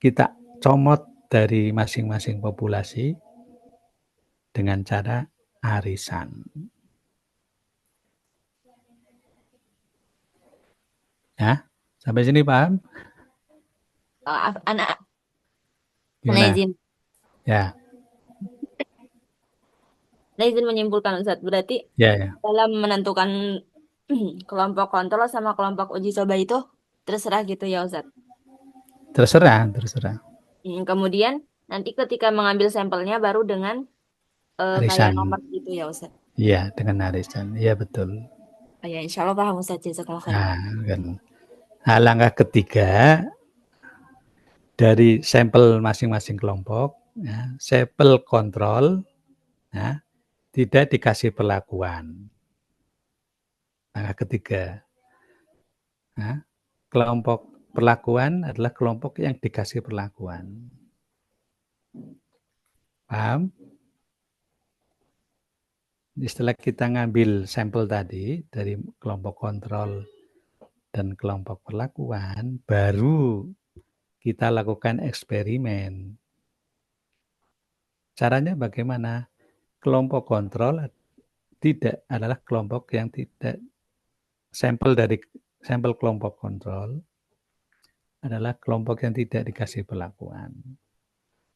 kita comot dari masing-masing populasi dengan cara arisan. Ya, sampai sini paham? Anak Gimana? izin. Ya. Nah, izin menyimpulkan Ustadz. Berarti Ya. dalam menentukan kelompok kontrol sama kelompok uji coba itu terserah gitu ya Ustadz. Terserah. Kemudian nanti ketika mengambil sampelnya baru dengan kayak Arisan. nomor gitu ya Ustadz. Iya, dengan arisan. Iya, betul. Ya, insya Allah paham Ustadz. Jazakallah khair. Nah, langkah ketiga dari sampel masing-masing kelompok, ya, sampel kontrol, ya, tidak dikasih perlakuan. Langkah ketiga, ya, kelompok perlakuan adalah kelompok yang dikasih perlakuan. Paham? Setelah kita ngambil sampel tadi dari kelompok kontrol dan kelompok perlakuan, baru kita lakukan eksperimen. Caranya bagaimana? Kelompok kontrol adalah kelompok yang tidak, sampel kelompok kontrol adalah kelompok yang tidak dikasih perlakuan.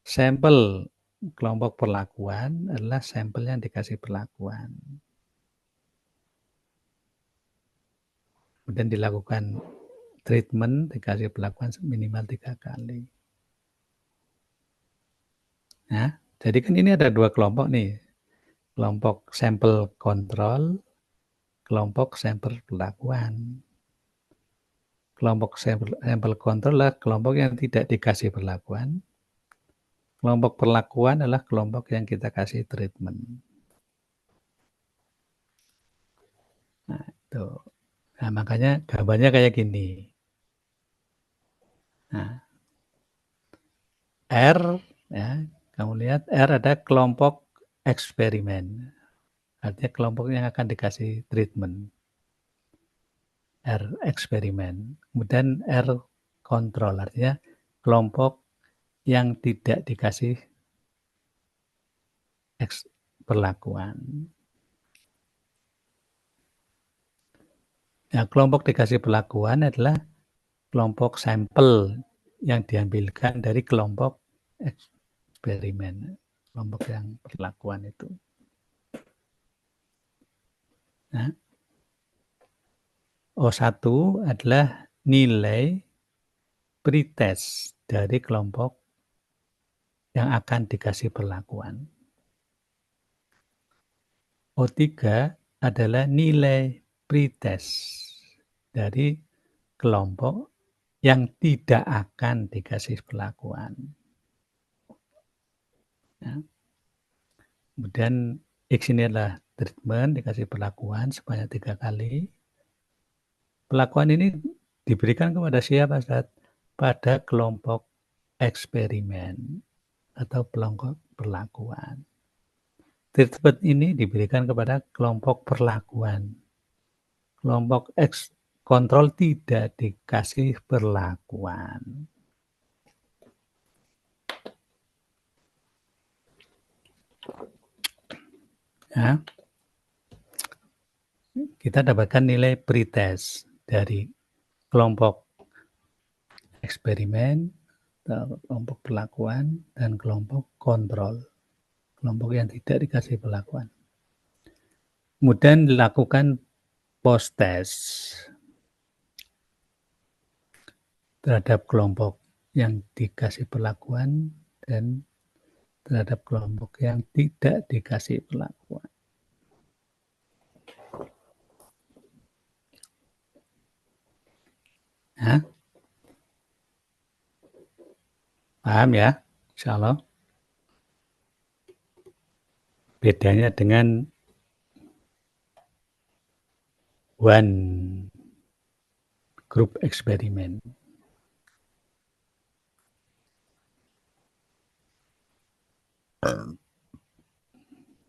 Sampel kelompok perlakuan adalah sampel yang dikasih perlakuan. Kemudian dilakukan treatment, dikasih perlakuan minimal 3 kali. Nah, jadi kan ini ada 2 kelompok nih. Kelompok sampel kontrol, kelompok sampel perlakuan. Kelompok sampel kontrol adalah kelompok yang tidak dikasih perlakuan. Kelompok perlakuan adalah kelompok yang kita kasih treatment. Nah, itu. Nah, makanya gambarnya kayak gini. Nah, R, ya, kamu lihat R ada kelompok eksperimen. Artinya kelompok yang akan dikasih treatment. R eksperimen. Kemudian R kontrol, artinya kelompok yang tidak dikasih perlakuan. Nah, kelompok dikasih perlakuan adalah kelompok sampel yang diambilkan dari kelompok eksperimen, kelompok yang perlakuan itu. Nah, O1 adalah nilai pretest dari kelompok yang akan dikasih perlakuan. O3 adalah nilai pretest dari kelompok yang tidak akan dikasih perlakuan. Ya. Kemudian X ini adalah treatment, dikasih perlakuan sebanyak 3 kali. Perlakuan ini diberikan kepada siapa, Ustaz? Pada kelompok eksperimen atau kelompok perlakuan. Treatment ini diberikan kepada kelompok perlakuan. Kelompok kontrol tidak dikasih perlakuan. Ya. Kita dapatkan nilai pretest dari kelompok eksperimen, kelompok perlakuan, dan kelompok kontrol. Kelompok yang tidak dikasih perlakuan. Kemudian dilakukan post test terhadap kelompok yang dikasih perlakuan dan terhadap kelompok yang tidak dikasih perlakuan. Nah, paham ya? Insya Allah. Bedanya dengan one group eksperimen.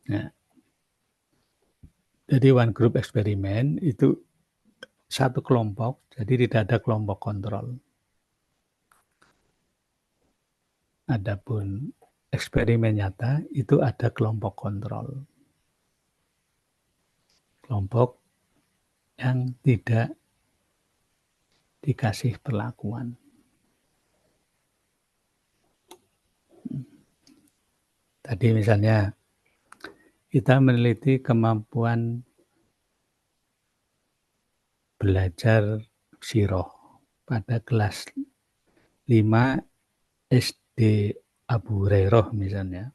Nah, jadi one group eksperimen itu satu kelompok, jadi tidak ada kelompok kontrol. Adapun eksperimen nyata itu ada kelompok kontrol. Kelompok yang tidak dikasih perlakuan. Tadi misalnya kita meneliti kemampuan belajar siroh pada kelas 5 SD Abu Hurairah misalnya.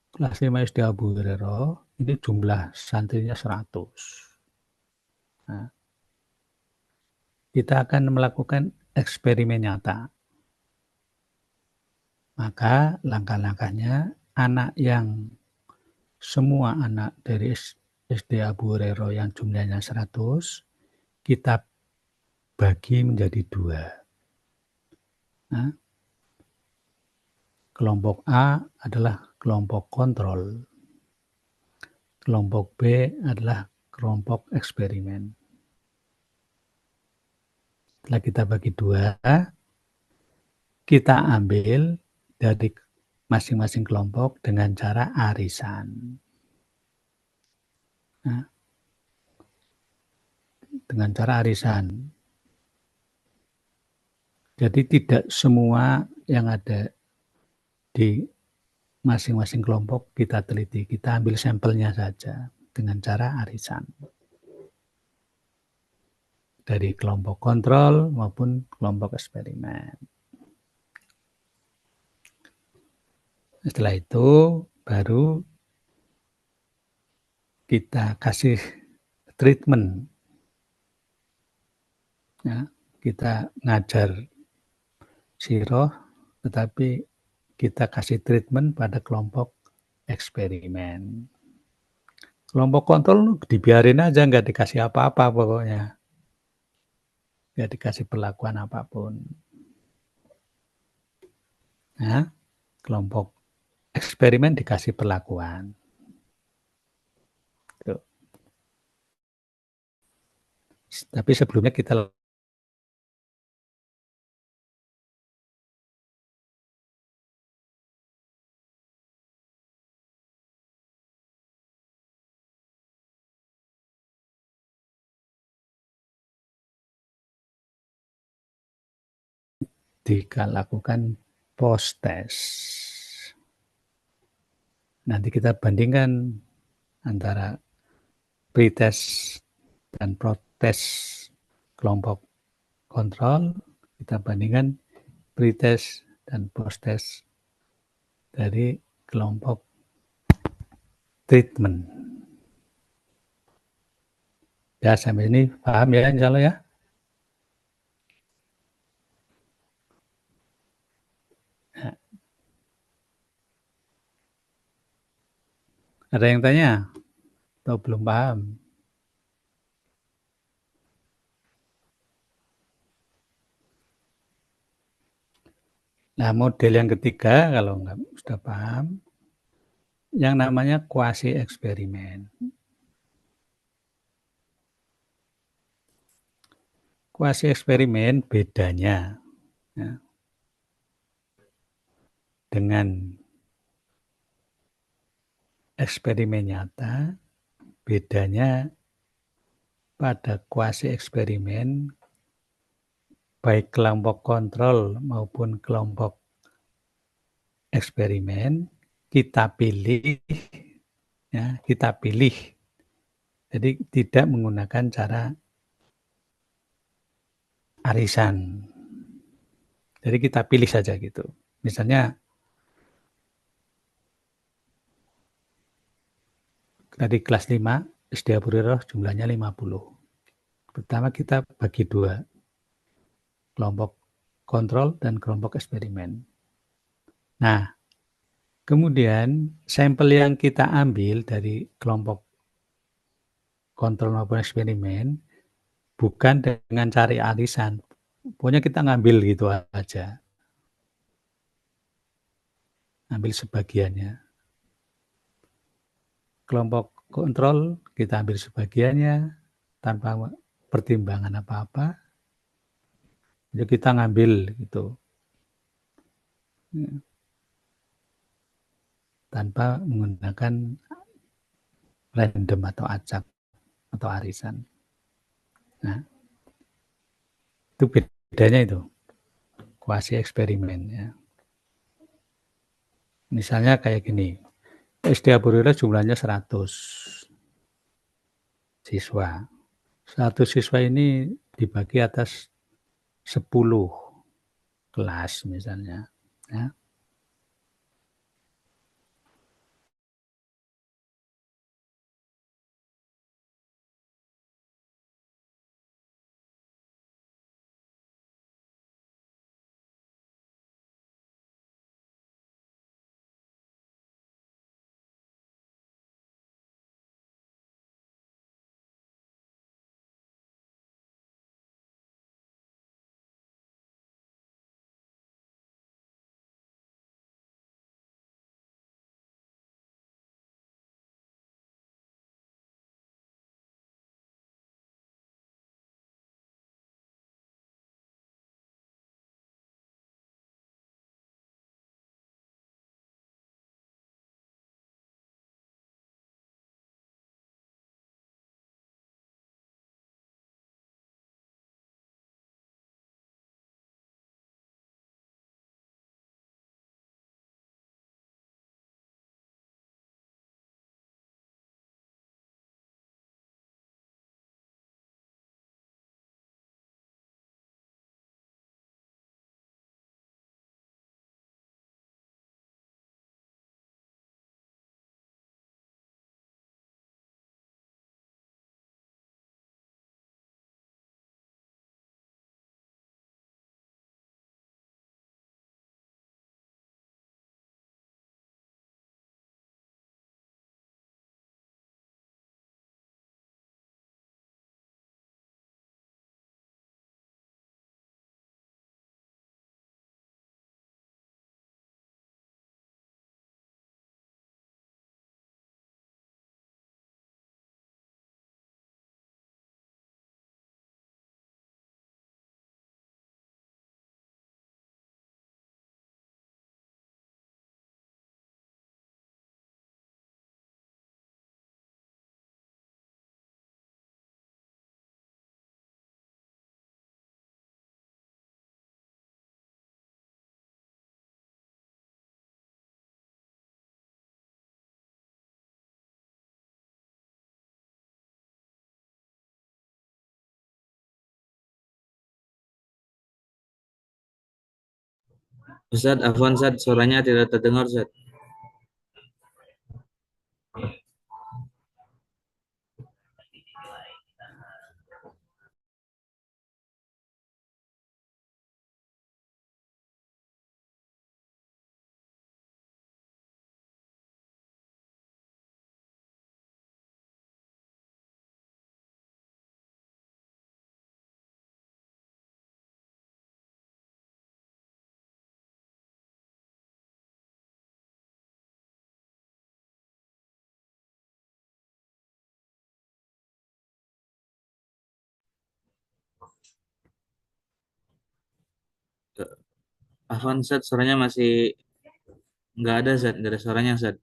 Kelas 5 SD Abu Hurairah ini jumlah santrinya 100. Nah, kita akan melakukan eksperimen nyata. Maka langkah-langkahnya semua anak dari SD Abu Hurairah yang jumlahnya 100 kita bagi menjadi 2. Nah, kelompok A adalah kelompok kontrol. Kelompok B adalah kelompok eksperimen. Setelah kita bagi 2, kita ambil dari masing-masing kelompok dengan cara arisan. Nah, dengan cara arisan. Jadi tidak semua yang ada di masing-masing kelompok kita teliti. Kita ambil sampelnya saja dengan cara arisan. Dari kelompok kontrol maupun kelompok eksperimen. Setelah itu baru kita kasih treatment. Ya, kita ngajar siroh, tetapi kita kasih treatment pada kelompok eksperimen. Kelompok kontrol dibiarin aja, nggak dikasih apa-apa pokoknya. Nggak dikasih perlakuan apapun. Nah, kelompok eksperimen dikasih perlakuan. Tuh. Tapi sebelumnya kita lakukan post test. Nanti kita bandingkan antara pretest dan protest kelompok kontrol, kita bandingkan pretest dan post-test dari kelompok treatment. Ya, sampai ini paham ya, insya Allah ya? Nah, ada yang tanya? Atau belum paham? Nah, model yang ketiga, kalau nggak sudah paham, yang namanya kuasi eksperimen. kuasi eksperimen bedanya ya, dengan eksperimen nyata, bedanya pada kuasi eksperimen, baik kelompok kontrol maupun kelompok eksperimen, kita pilih, ya, kita pilih. Jadi tidak menggunakan cara arisan. Jadi kita pilih saja gitu. Misalnya tadi kelas 5, SD Abu Hurairah jumlahnya 50. Pertama kita bagi dua, kelompok kontrol dan kelompok eksperimen. Nah, kemudian sampel yang kita ambil dari kelompok kontrol maupun eksperimen bukan dengan cari arisan. Pokoknya kita ngambil gitu aja. Ambil sebagiannya. Kelompok kontrol kita ambil sebagiannya tanpa pertimbangan apa-apa. Jadi kita ngambil gitu. Tanpa menggunakan random atau acak atau arisan. Nah, itu bedanya itu. Kuasi eksperimen ya. Misalnya kayak gini. SD Abu Hurairah jumlahnya 100 siswa. 100 siswa ini dibagi atas 10 kelas misalnya. Ya. Ustaz, Afwan Ustaz, suaranya tidak terdengar Ustaz. Afwan Ustaz, suaranya masih nggak ada Ustaz, nggak ada suaranya Ustaz.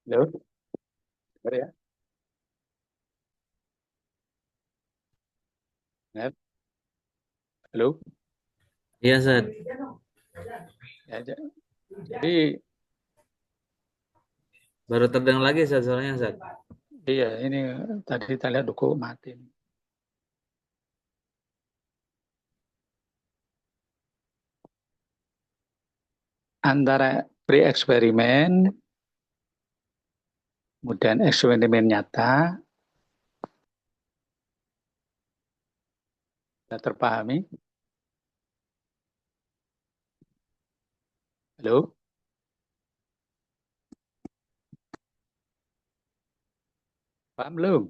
Halo, dengar ya? Dengar? Halo, Iya Ustaz, ya, jadi baru terdengar lagi Ustaz suaranya Ustaz. iya ini tadi kita lihat duku mati. Antara pre-eksperimen, kemudian eksperimen nyata, sudah terpahami. Halo, paham belum?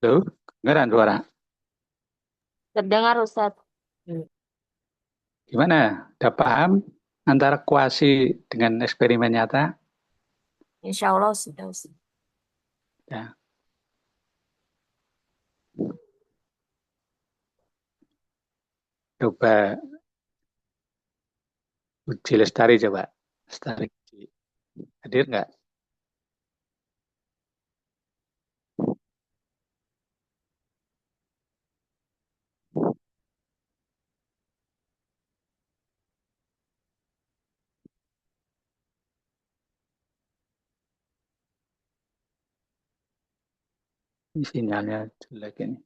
Halo, dengaran suara? Terdengar Ustadz. Gimana? Udah paham antara kuasi dengan eksperimen nyata? Insya Allah sudah Ustadz. Ya, coba uji Lestari coba. Lestari, hadir nggak? Ini sinyalnya jelek ini.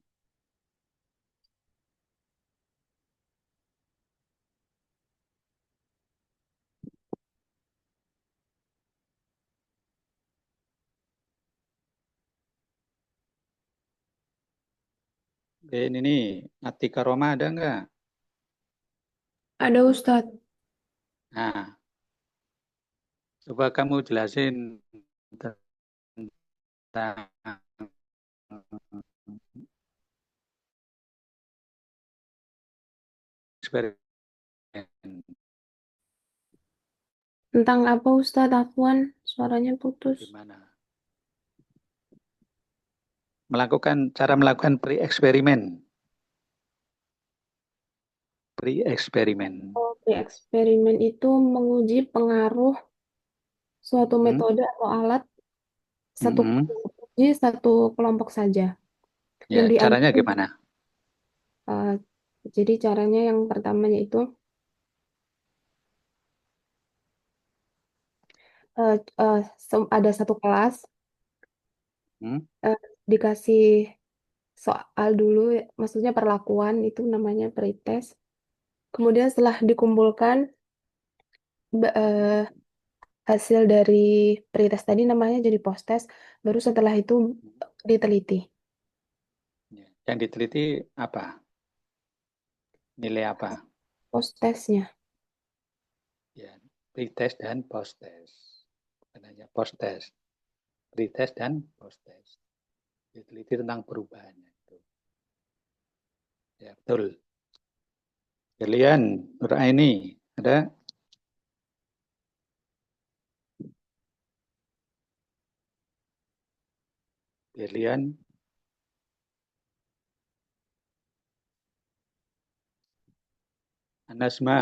ini nih, Atika Roma ada nggak? Ada Ustadz. Nah, coba kamu jelasin tentang eksperimen. Tentang apa Ustadz? Afwan, suaranya putus. Gimana? Cara melakukan pre-eksperimen. Pre-eksperimen. Oke, eksperimen itu menguji pengaruh suatu metode atau alat satu uji satu kelompok saja. Ya, Yang caranya diambil, gimana? jadi caranya yang pertama yaitu ada satu kelas Hmm? dikasih soal dulu, maksudnya perlakuan itu namanya pretest. Kemudian setelah dikumpulkan eh, hasil dari pretest tadi namanya jadi post-test, baru setelah itu diteliti. Ya. Yang diteliti apa? Nilai apa? Post-testnya. Ya, pretest dan post-test. Bukan hanya post-test. Pretest dan post-test. Diteliti tentang perubahannya. Ya, betul. Kalian, Nur Aini, ada? Kalian, Anasma,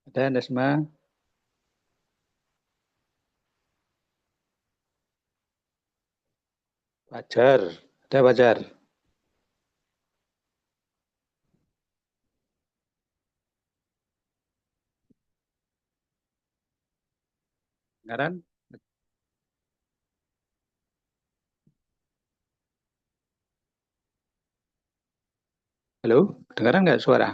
ada Anasma? Wajar, ada Wajar. Dengaran? Halo, dengaran nggak suara?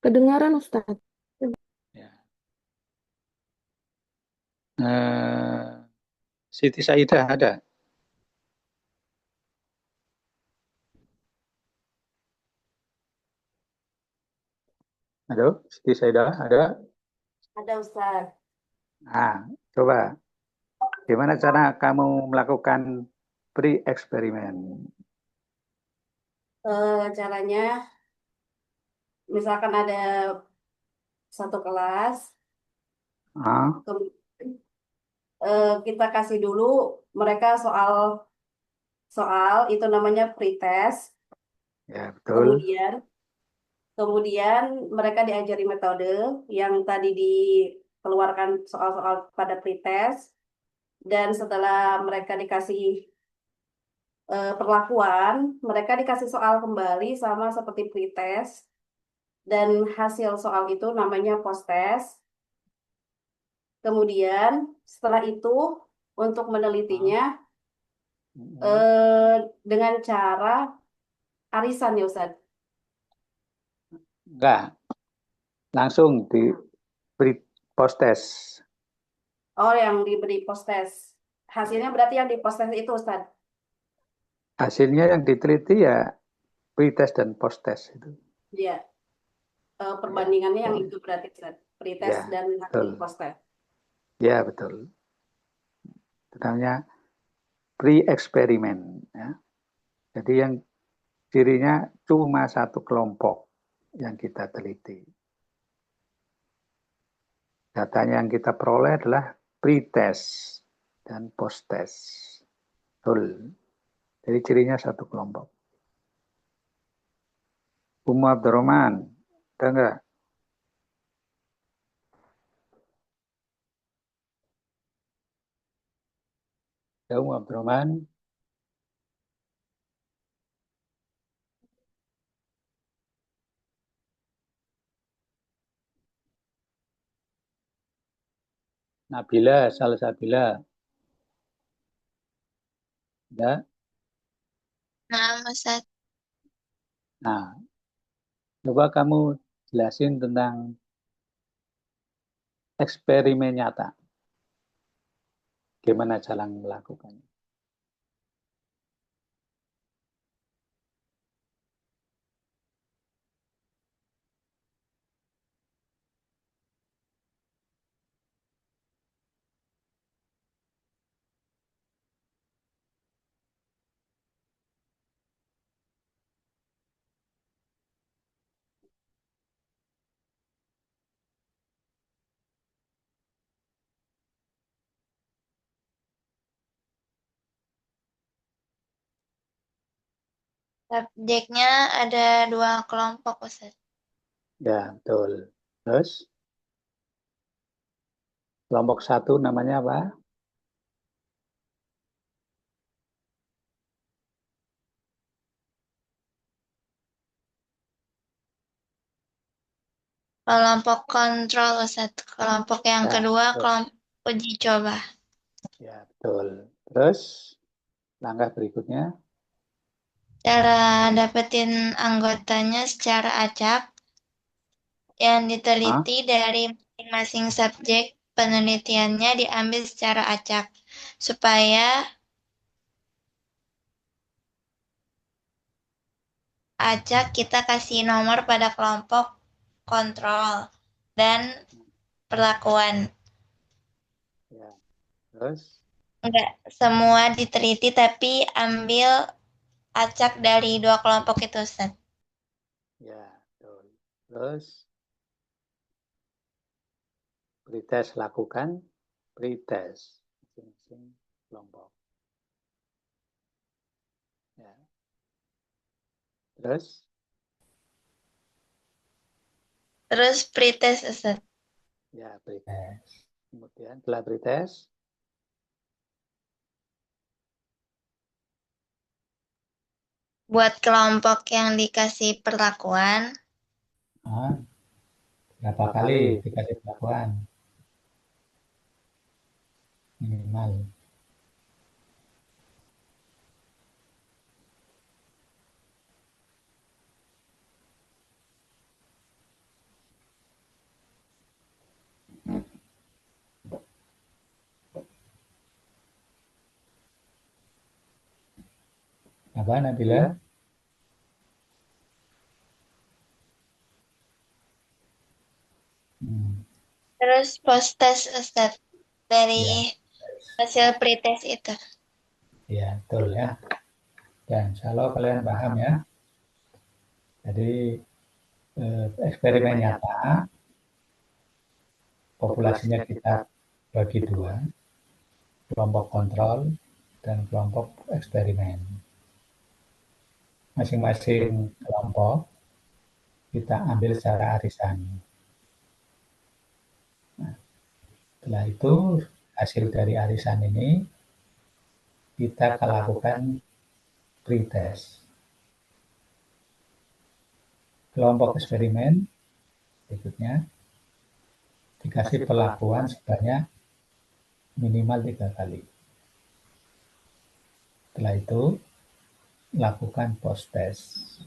Kedengaran Ustadz. Ya. Siti Saidah ada? Halo, Siti Saidah ada? Ada Ustaz. Nah, coba. Gimana cara kamu melakukan pre-eksperimen? Caranya, misalkan ada satu kelas, Ah, kita kasih dulu mereka soal soal itu namanya pretest. ya betul. Kemudian kemudian mereka diajari metode yang tadi dikeluarkan soal-soal pada pretest, dan setelah mereka dikasih perlakuan, mereka dikasih soal kembali sama seperti pretest, dan hasil soal itu namanya post-test. Kemudian setelah itu untuk menelitinya dengan cara arisan ya Ustaz. Enggak, langsung di post-test. Oh, yang diberi post-test. Hasilnya berarti yang di post-test itu Ustaz. Hasilnya yang diteliti ya pre-test dan post-test itu. Iya. Perbandingannya yang Ya. itu berarti Ustaz. Pretest Ya, dan hasil betul. post-test. Ya, betul. Itu namanya pre-eksperimen. Ya. Jadi yang cirinya cuma satu kelompok yang kita teliti. Datanya yang kita peroleh adalah pre-test dan post-test. Betul. Jadi cirinya satu kelompok. Umu Abdurrahman, ada enggak? Ya, Umu Abdurrahman. Nabila, Salsabila. Ya. Nah, Ustaz. Nah, coba kamu jelasin tentang eksperimen nyata. Gimana cara melakukannya? Subjeknya ada 2 kelompok, Ustaz. Ya, betul. Terus kelompok 1 namanya apa? Kelompok kontrol, Ustaz. Kelompok yang Ya, kedua, betul. kelompok uji coba. Ya, betul. Terus langkah berikutnya. Cara dapetin anggotanya secara acak yang diteliti dari masing-masing subjek penelitiannya diambil secara acak supaya acak kita kasih nomor pada kelompok kontrol dan perlakuan. Ya. Terus Enggak semua diteliti tapi ambil acak dari 2 kelompok itu, Ustaz. ya, betul. Terus pretest lakukan pretest masing-masing kelompok. Ya. Terus pretest, Ustaz. Ya, pretest. Kemudian setelah pretest, Buat kelompok yang dikasih perlakuan, berapa kali dikasih perlakuan? Minimal. Apa, Nabila? terus post test, Ustaz, dari hasil pretest itu. Ya, betul ya. Dan insya Allah kalian paham ya. Jadi eksperimen nyata, populasinya kita bagi 2, kelompok kontrol dan kelompok eksperimen. Masing-masing kelompok kita ambil secara arisan. Nah, setelah itu hasil dari arisan ini kita lakukan pretest. Kelompok eksperimen berikutnya dikasih perlakuan sebanyak minimal 3 kali. Setelah itu lakukan post test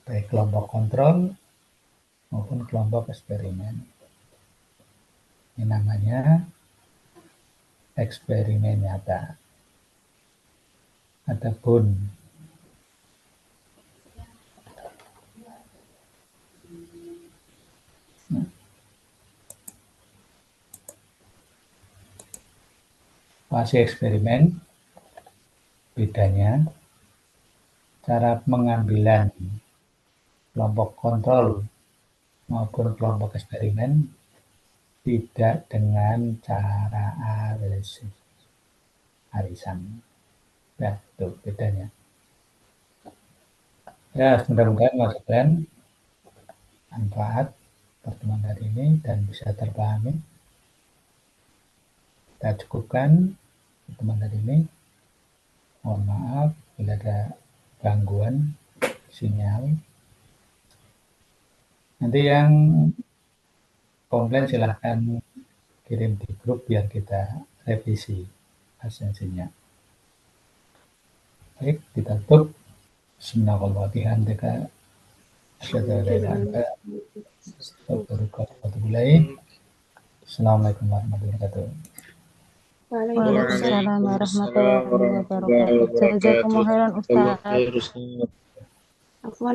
baik kelompok kontrol maupun kelompok eksperimen. Ini namanya eksperimen nyata. Adapun fase eksperimen, bedanya cara pengambilan kelompok kontrol maupun kelompok eksperimen tidak dengan cara arisan. Ya, itu bedanya. Ya, mudah-mudahan Mas Glenn manfaat pertemuan hari ini dan bisa terpahami. Kita cukupkan pertemuan hari ini. Mohon maaf bila ada gangguan sinyal. Nanti yang komplain silahkan kirim di grup biar kita revisi hasilnya. Baik, kita tutup. Bismillahirrahmanirrahim. Assalamualaikum warahmatullahi wabarakatuh. Waalaikumsalam warahmatullahi wabarakatuh. Jazakumullah khairan, Ustaz. Afwan